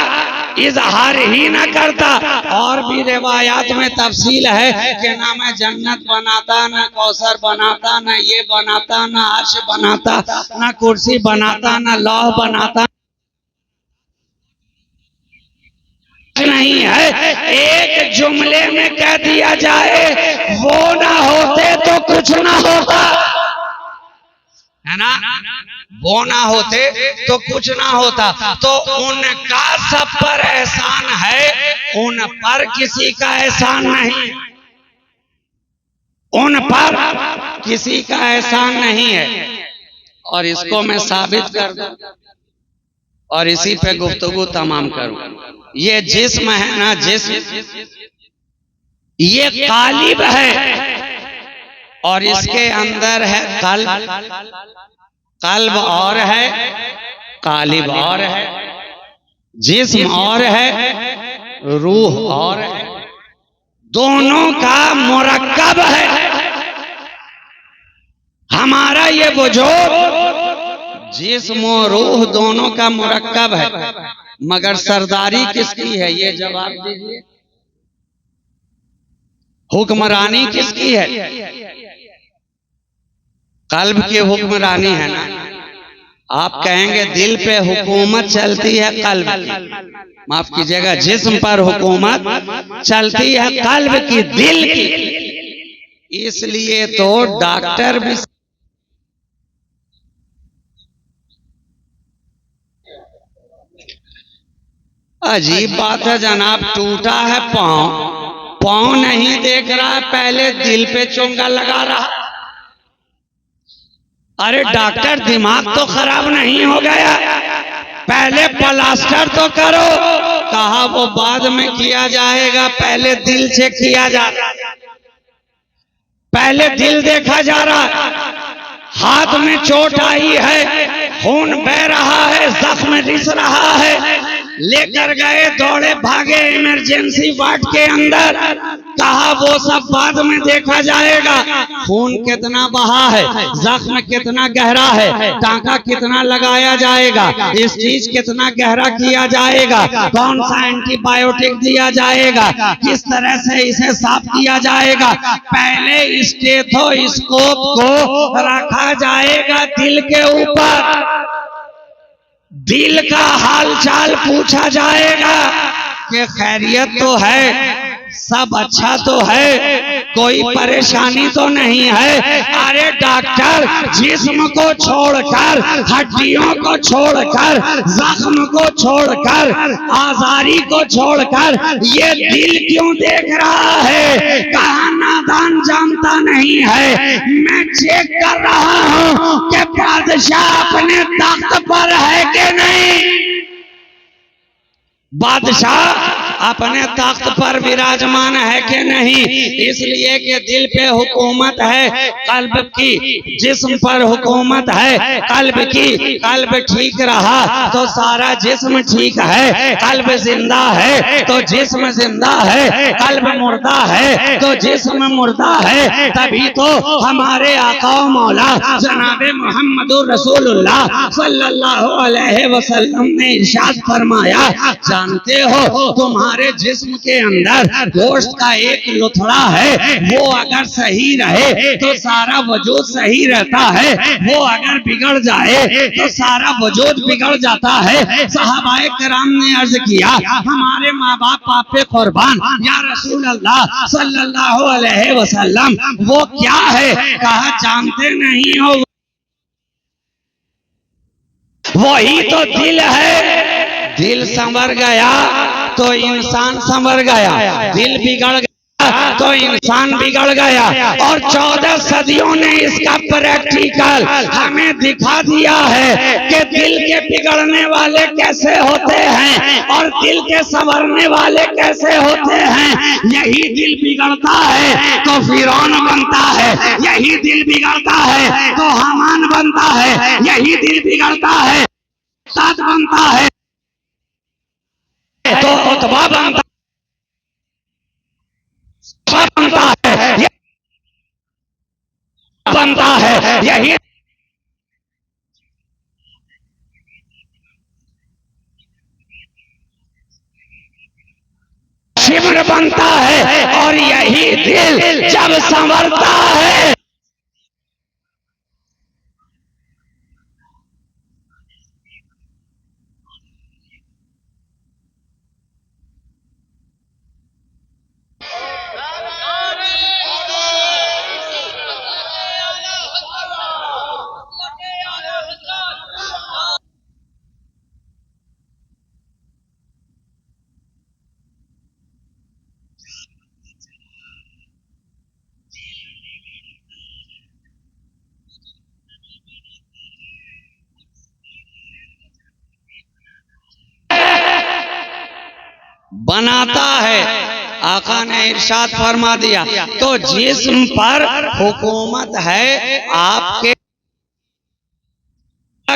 इजहार ही ना करता। और भी रिवायात में तफसील है कि ना मैं जन्नत बनाता, ना कौसर बनाता, ना ये बनाता, ना अर्श बनाता, ना कुर्सी बनाता, ना लौह बनाता नहीं है। एक जुमले में कह दिया जाए वो ना होते तो कुछ ना होता, है ना। वो ना होते तो कुछ ना होता। तो उनका सब पर एहसान है, उन पर किसी का एहसान नहीं, उन पर किसी का एहसान नहीं है। और इसको मैं साबित कर दूं और इसी पे गुफ्तगू तमाम करूं। ये जिस्म है ना, जिस्म ये कालिब है और इसके अंदर है कल्ब, कल्ब और है कालिब और है। जिस्म और है, रूह और है, दोनों का मुरक्कब है। हमारा ये वजूद जिस्म और रूह दोनों का मुरक्कब है, मगर सरदारी किसकी है ये जवाब दीजिए। हुक्मरानी किसकी है? कल्ब की हुक्मरानी है ना। आप कहेंगे दिल पे हुकूमत चलती है कल्ब की, माफ कीजिएगा, जिस्म पर हुकूमत चलती है कल्ब की, दिल की। इसलिए तो डॉक्टर भी अजीब बात है जनाब, टूटा है पांव, पांव नहीं देख रहा, पहले दिल पे चोंगा लगा रहा। अरे डॉक्टर दिमाग तो खराब नहीं हो गया, पहले प्लास्टर तो करो। कहा वो बाद में किया जाएगा, पहले दिल चेक किया जा रहा, पहले दिल देखा जा रहा। हाथ में चोट आई है, खून बह रहा है, जख्म रिस रहा है, लेकर गए, दौड़े भागे इमरजेंसी वार्ड के अंदर। कहा वो सब बाद में देखा जाएगा, खून कितना बहा है, जख्म कितना गहरा है, टांका कितना लगाया जाएगा, स्टिच कितना गहरा किया जाएगा, कौन सा एंटीबायोटिक दिया जाएगा, किस तरह से इसे साफ किया जाएगा। पहले स्टेथोस्कोप को रखा जाएगा दिल के ऊपर, दिल का हालचाल पूछा जाएगा कि खैरियत तो है, सब अच्छा तो है, कोई परेशानी तो नहीं है। अरे डॉक्टर जिस्म को छोड़कर, हड्डियों को छोड़कर, जख्म को छोड़कर, आजारी को छोड़कर ये दिल क्यों देख रहा है? कहा नादान जानता नहीं है, मैं चेक कर रहा हूं कि बादशाह अपने तख्त पर है कि नहीं। बादशाह अपने तख्त पर विराजमान है कि नहीं, इसलिए कि दिल पे हुकूमत है कल्ब की, जिस्म पर हुकूमत है कल्ब की। कल्ब ठीक रहा तो सारा जिस्म ठीक है, कल्ब जिंदा है तो जिस्म जिंदा है, कल्ब मुर्दा है तो जिस्म मुर्दा है। तभी तो हमारे आका मौला जनाबे मोहम्मदुर रसूलुल्लाह सल्लल्लाहु अलैहि वसल्लम ने इरशाद फरमाया, जानते हो तुम्हारे जिस्म के अंदर गोश्त का एक लुथड़ा है, वो अगर सही रहे तो सारा वजूद सही रहता है, वो अगर बिगड़ जाए तो सारा वजूद बिगड़ जाता है। सहाबाए किराम ने अर्ज किया, हमारे माँ बाप पापे कुर्बान या रसूल अल्लाह सल्लल्लाहु अलैहि वसल्लम वो क्या है? कहा जानते नहीं हो, वही तो दिल है। दिल संवर गया तो इंसान संवर गया, दिल बिगड़ गया तो इंसान बिगड़ गया। और 14 सदियों ने इसका प्रैक्टिकल हमें दिखा दिया है कि दिल के बिगड़ने वाले कैसे होते हैं और दिल के संवरने वाले कैसे होते हैं। यही दिल बिगड़ता है तो फिरौन बनता है, यही दिल बिगड़ता है तो हामान बनता है, यही दिल बिगड़ता है साथ बनता है तो उतबा बनता है, यही शिमर बनता है। और यही दिल जब संवरता है बनाता है। आका ने इरशाद फरमा दिया, तो जिस्म पर हुकूमत है आपके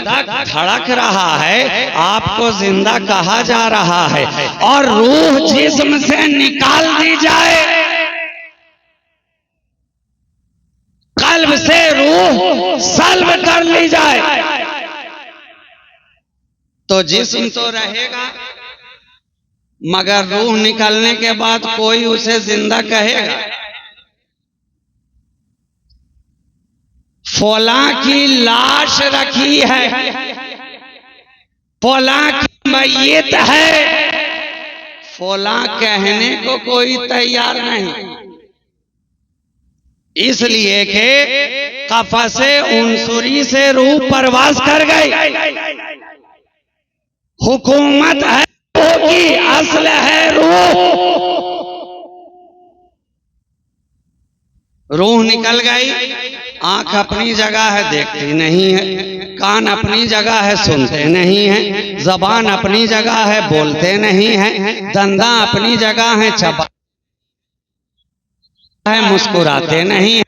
धड़क रहा है, आपको जिंदा कहा जा रहा है, और रूह जिस्म से निकाल दी जाए, कल्ब से रूह सल्ब कर ली जाए, तो जिस्म तो रहेगा, मगर रूह निकलने के बाद कोई उसे जिंदा कहेगा। फौला की लाश रखी है, फौला की मैयत है, फौला कहने को कोई तैयार नहीं, इसलिए कि कफसे उनसुरी से रूह परवाज कर गई। हुकूमत है रूह की, असल है रूह। रूह निकल गई, आंख अपनी जगह है देखती नहीं है, कान अपनी जगह है सुनते नहीं है, जबान अपनी जगह है बोलते नहीं है, दंदा अपनी जगह है चबा है मुस्कुराते नहीं है।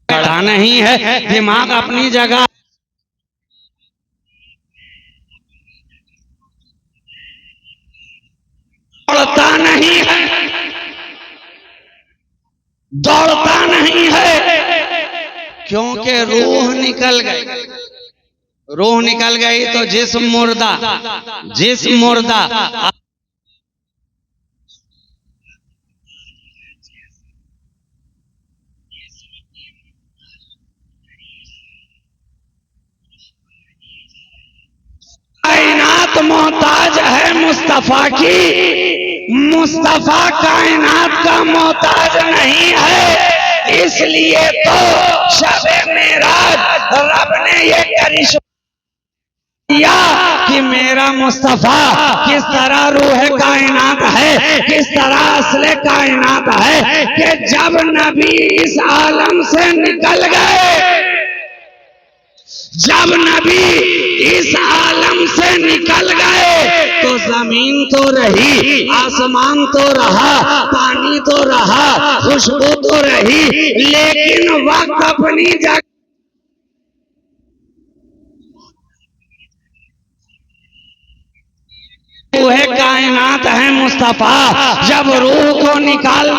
खड़ा नहीं है, दिमाग अपनी जगह, दौड़ता नहीं है, दौड़ता नहीं है, क्योंकि रूह निकल गई। रूह निकल गई तो जिस्म मुर्दा, जिस्म मुर्दा। कायनात मोहताज है मुस्तफा की, मुस्तफा कायनात का मोहताज नहीं है, इसलिए तो शबे मेराज रब ने ये करिश्मा किया कि मेरा मुस्तफा किस तरह रूह कायनात है, किस तरह असले कायनात है, कि जब नबी इस आलम से निकल गए, जब नबी इस आलम से निकल गए, तो जमीन तो रही, आसमान तो रहा, पानी तो रहा, खुशबू तो रही, लेकिन वक्त अपनी जगह रूह कायनात है मुस्तफा। जब रूह को निकाल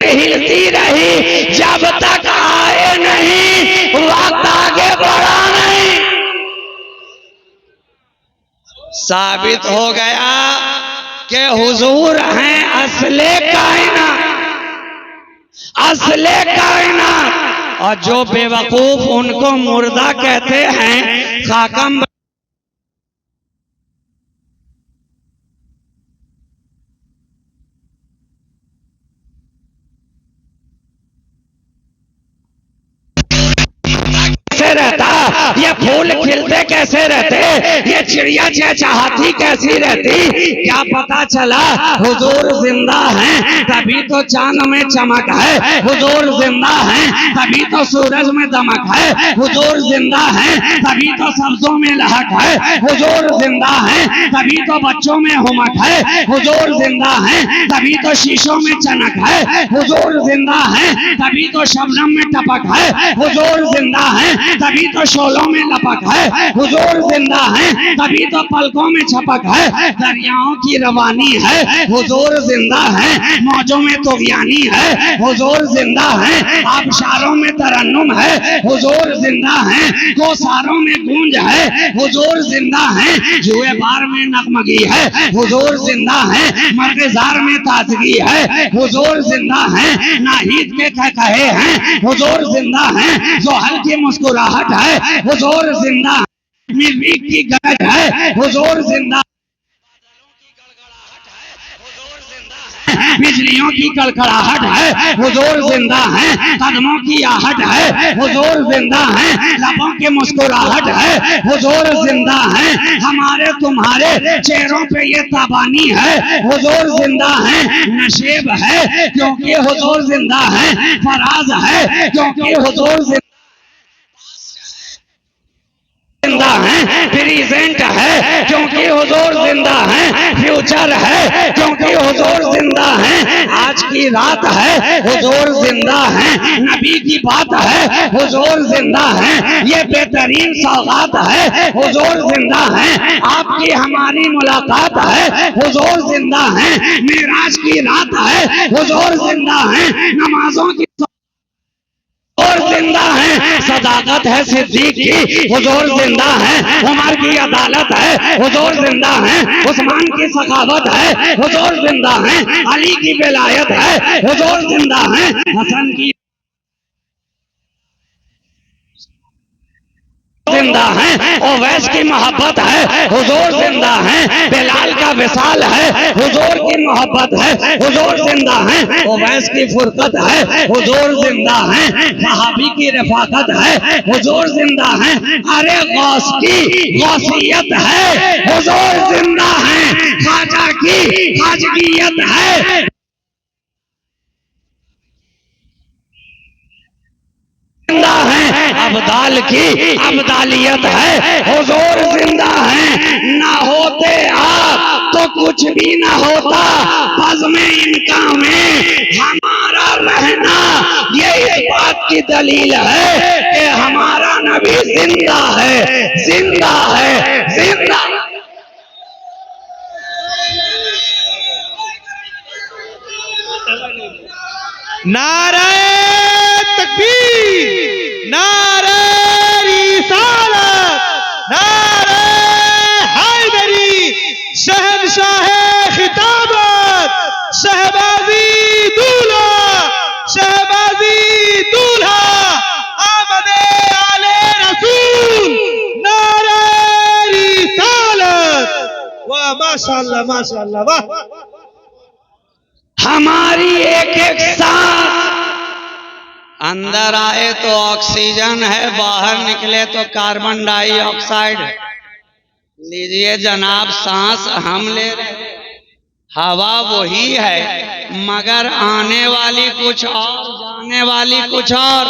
हिलती रही, जब तक आए नहीं वक्त आगे बढ़ा नहीं। साबित हो गया कि हुजूर हैं असले कायनात, असले कायनात, और जो बेवकूफ उनको मुर्दा कहते हैं, खाकम रहता, ये फूल खिलते कैसे रहते, ये चिड़िया चहचहाती कैसी रहती, क्या पता चला हुजूर जिंदा हैं तभी तो चांद में चमक है, हुजूर जिंदा हैं तभी तो सूरज में दमक है, हुजूर जिंदा हैं तभी तो सब्जों में लहक है, हुजूर जिंदा हैं तभी तो बच्चों में हुमक है, हुजूर जिंदा हैं तभी तो शीशों में चनक है, हुजूर जिंदा हैं तभी तो शबनम में टपक है, हुजूर जिंदा हैं तभी तो शोलों में लपक है, हुजूर जिंदा हैं तभी तो पलकों में छपक है, दरियाओं की रवानी है, हुजूर जिंदा हैं मौजों में तुग़यानी है, हुजूर जिंदा हैं आबशारों में तरन्नुम है, हुजूर जिंदा हैं कोसारों में गूंज है, हुजूर जिंदा हैं जुए बार में नगमगी है, हुजूर जिंदा हैं मर्ग़ज़ार में ताजगी है, हुजूर जिंदा हैं नाहीद के कहे हैं, हुजूर जिंदा हैं ज़ोहल की मुस्कुराहट है, हुजूर जिंदा मिर्रीख की गरज है, हुजूर जिंदा बिजलियों की कड़कड़ाहट है, हुजूर जिंदा है कदमों की आहट है, हुजूर जिंदा है लबों की मुस्कुराहट है, हुजूर जिंदा है हमारे तुम्हारे चेहरों पे ये तबानी है, हुजूर जिंदा है नशेब है क्योंकि हुजूर जिंदा है, फराज है क्योंकि हुजूर जिंदा है, प्रेजेंट है क्योंकि हुजूर जिंदा है, फ्यूचर है क्योंकि हुजूर जिंदा है, आज की रात है हुजूर जिंदा है, नबी की बात है हुजूर जिंदा है, ये बेहतरीन सौगात है हुजूर जिंदा है, आपकी हमारी मुलाकात है हुजूर जिंदा है, मेराज की रात है हुजूर जिंदा है, नमाजों की और जिंदा है, सदाकत है सिद्दीक की हुजूर जिंदा है, उमर की अदालत है हुजूर जिंदा है, उस्मान की सखावत है हुजूर जिंदा है, अली की विलायत है हुजूर जिंदा है, हसन की जिंदा है, ओवैस की मोहब्बत है हुजूर जिंदा है, बिलाल का विसाल है हुजूर की मोहब्बत है हुजूर जिंदा है, ओवैस की फुरकत है हुजूर जिंदा है, सहाबी की रफाकत है हुजूर जिंदा है, अरे गौस की गौसियत है हुजूर जिंदा है, खाजा की खाजगियत है जिंदा है, अब्दाल की अब्दालियत है हुजूर जिंदा है, ना होते आप तो कुछ भी ना होता, बज़्म इनका में हमारा रहना ये इस बात की दलील है कि हमारा नबी जिंदा है, जिंदा है, जिंदा। नारे तकबीर, नारे रिसालत, नारे हैदरी, शहंशाह खिताबत, शहबाजी दूल्हा, शहबाजी दूल्हा, आमदे आले रसूल, नारे रिसालत। वाह माशाअल्लाह माशाअल्लाह, वाह। हमारी एक एक सांस अंदर आए तो ऑक्सीजन है, बाहर निकले तो कार्बन डाइऑक्साइड। लीजिए जनाब, सांस हम ले रहे, हवा वही है मगर आने वाली कुछ और, जाने वाली कुछ और।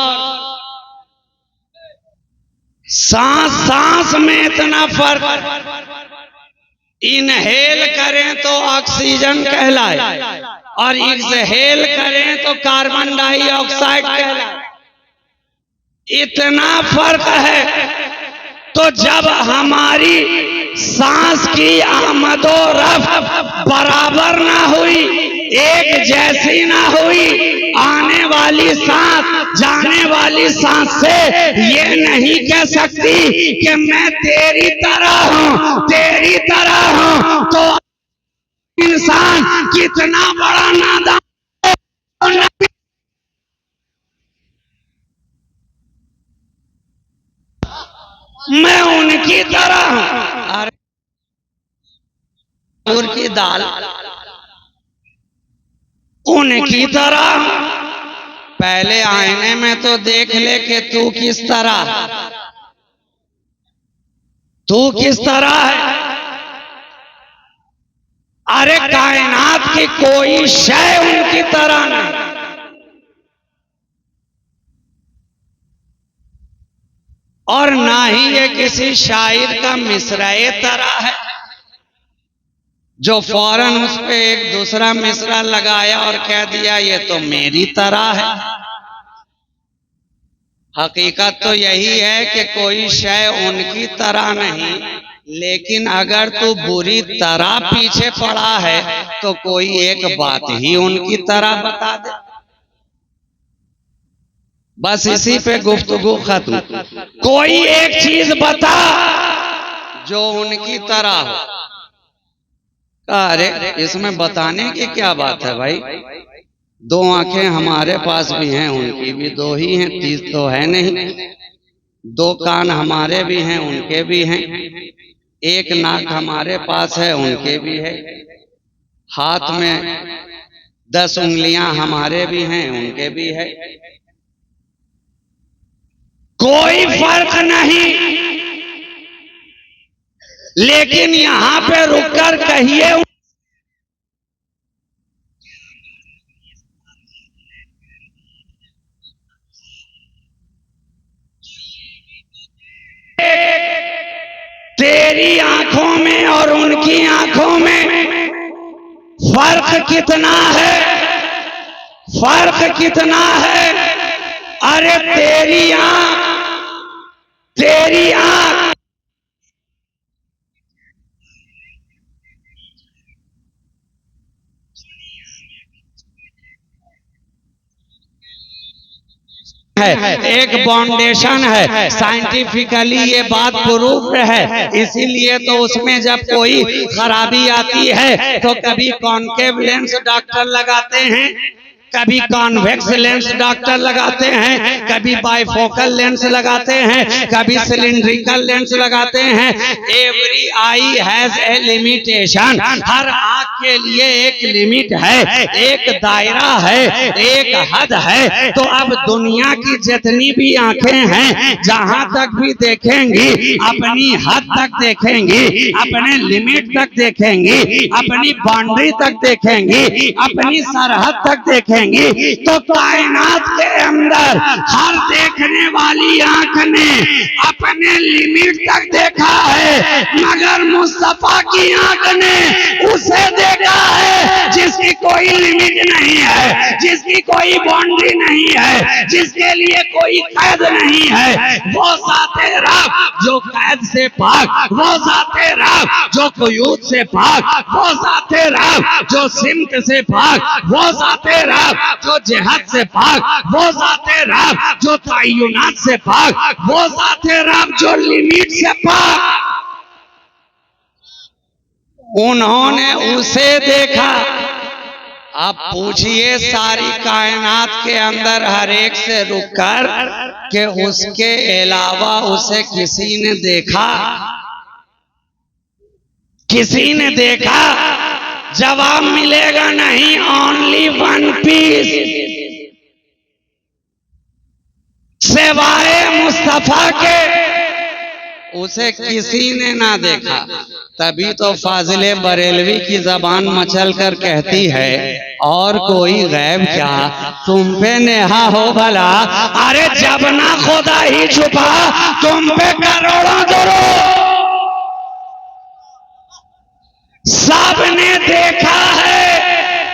सांस सांस में इतना फर्क, इनहेल करें तो ऑक्सीजन कहलाए और एक्सहेल करें तो कार्बन डाइऑक्साइड कहलाए, इतना फर्क है। तो जब हमारी सांस की आमदो रफ्त बराबर ना हुई, एक जैसी ना हुई, आने वाली सांस जाने वाली सांस से ये नहीं कह सकती कि मैं तेरी तरह हूं, तेरी तरह हूं, तो इंसान कितना बड़ा नादान। मैं उनकी तरह हूं, अरे मसूर की दाल उनकी तरह हूं। पहले आईने में तो देख ले कि तू किस तरह, तू किस तरह है। अरे कायनात की कोई शय उनकी तरह नहीं, और ना ही ये किसी शायर का मिसराए तरह है जो फौरन उस पे एक दूसरा मिसरा लगाया और कह दिया ये तो मेरी तरह है। हकीकत तो यही है कि कोई शय उनकी तरह नहीं, लेकिन अगर तू बुरी तरह पीछे पड़ा है तो कोई एक बात ही उनकी तरह बता दे, बस इसी पे गुफ्तगू खत्म। कोई एक चीज बता जो उनकी तरह हो। अरे इसमें बताने की क्या बात है भाई, दो आंखें हमारे पास भी हैं, उनकी भी दो ही हैं, तीस तो है नहीं। दो कान हमारे भी हैं, उनके भी हैं। एक नाक हमारे पास है, उनके भी है। हाथ में 10 उंगलियां हमारे भी हैं, उनके भी है। कोई फर्क नहीं, लेकिन यहां पे रुककर कहिए तेरी आंखों में और उनकी आंखों में फर्क कितना है, फर्क कितना है। अरे तेरी आंख है, एक फाउंडेशन है, साइंटिफिकली ये बात प्रूफ है। इसीलिए तो उसमें जब कोई खराबी आती है तो कभी कॉन्केव लेंस डॉक्टर लगाते हैं, कभी कॉन्वेक्स लेंस डॉक्टर लगाते हैं, कभी बाइफोकल लेंस लगाते हैं, कभी सिलिंड्रिकल लेंस लगाते हैं। Every eye has a limitation. हर आंख के लिए एक लिमिट है, एक दायरा है, एक हद है। तो अब दुनिया की जितनी भी आंखें हैं, जहां तक भी देखेंगी अपनी हद तक देखेंगी, अपने लिमिट तक देखेंगी, अपनी बाउंड्री तक देखेंगी, अपनी सरहद तक देखेंगी। तो कायनात के अंदर हर देखने वाली आंख ने अपने लिमिट तक देखा है, मगर मुस्तफा की आंख ने उसे देखा है जिसकी कोई लिमिट नहीं है, जिसकी कोई बाउंड्री नहीं है, जिसके लिए कोई कैद नहीं है। वो ज़ाते रब जो कैद से पाक, वो ज़ाते रब जो कुयूद से पाक, वो ज़ाते रब जो सिमत से पाक, वो ज़ाते रब जो जिहाद से पाक, वो ज़ाते रब जो तय्युनात से पाक, वो ज़ाते रब जो लिमिट से पाक। उन्होंने उसे देखा। अब पूछिए सारी कायनात के अंदर हर एक से रुककर कि उसके अलावा उसे किसी ने देखा, किसी ने देखा? जवाब मिलेगा नहीं। ओनली वन पीस, सिवाय मुस्तफा के उसे किसी ने ना देखा। तभी तो फाजिले बरेलवी की जबान मचल कर कहती है, और कोई गैब क्या तुम पे नेहा हो भला। अरे जब ना खुदा ही छुपा तुम पे करोड़ों दुरूद। सबने देखा है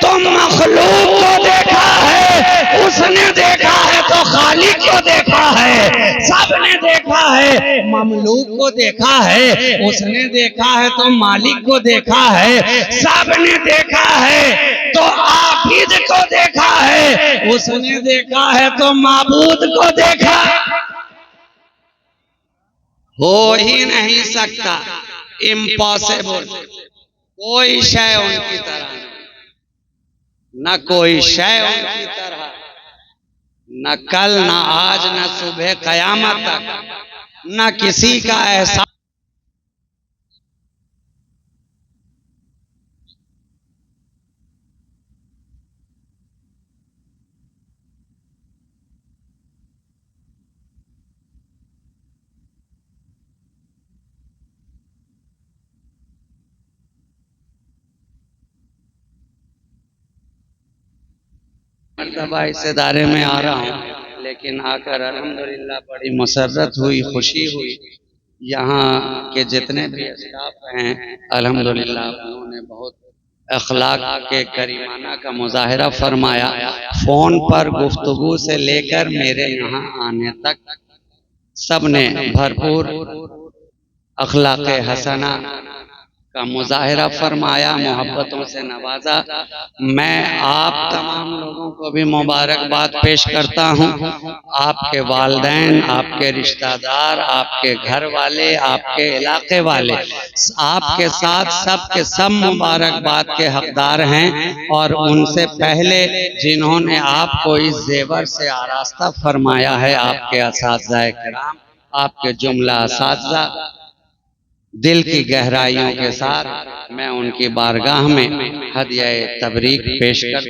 तो मखलूक को देखा है, उसने देखा है तो खालिक को देखा है। सबने देखा है ममलूक को देखा है, उसने देखा है तो मालिक को देखा है। सबने देखा है तो आबिद को देखा है, उसने देखा है तो माबूद को देखा। हो ही नहीं सकता, इम्पॉसिबल। कोई शय उनकी तरह न, कोई शय उनकी तरह, न कल न आज न सुबह कयामत तक, न किसी का एहसास। मर्तबा इस इदारे में आ रहा हूँ, लेकिन आकर अल्हम्दुलिल्लाह बड़ी मसरत हुई, खुशी हुई। यहाँ के जितने भी स्टाफ हैं अल्हम्दुलिल्लाह उन्होंने बहुत अखलाक के करीमाना का मुजाहरा फरमाया। फ़ोन पर गुफ्तगू से लेकर मेरे यहाँ आने तक सब ने भरपूर अखलाक हसना का मुजाहरा फरमाया, मोहब्बतों से नवाजा। मैं आप तमाम लोगों को भी मुबारकबाद पेश करता हूँ। आपके वालिदैन, आपके रिश्तेदार, आपके घर वाले, आपके इलाके वाले, आपके साथ सब के सब मुबारकबाद के हकदार हैं। और उनसे पहले जिन्होंने आपको इस जेवर से आरास्ता फरमाया है, आपके असातिज़ाए किराम, आपके जुमला असातिज़ा, दिल की गहराइयों के साथ मैं उनकी बारगाह में हदिया तबरीक पेश कर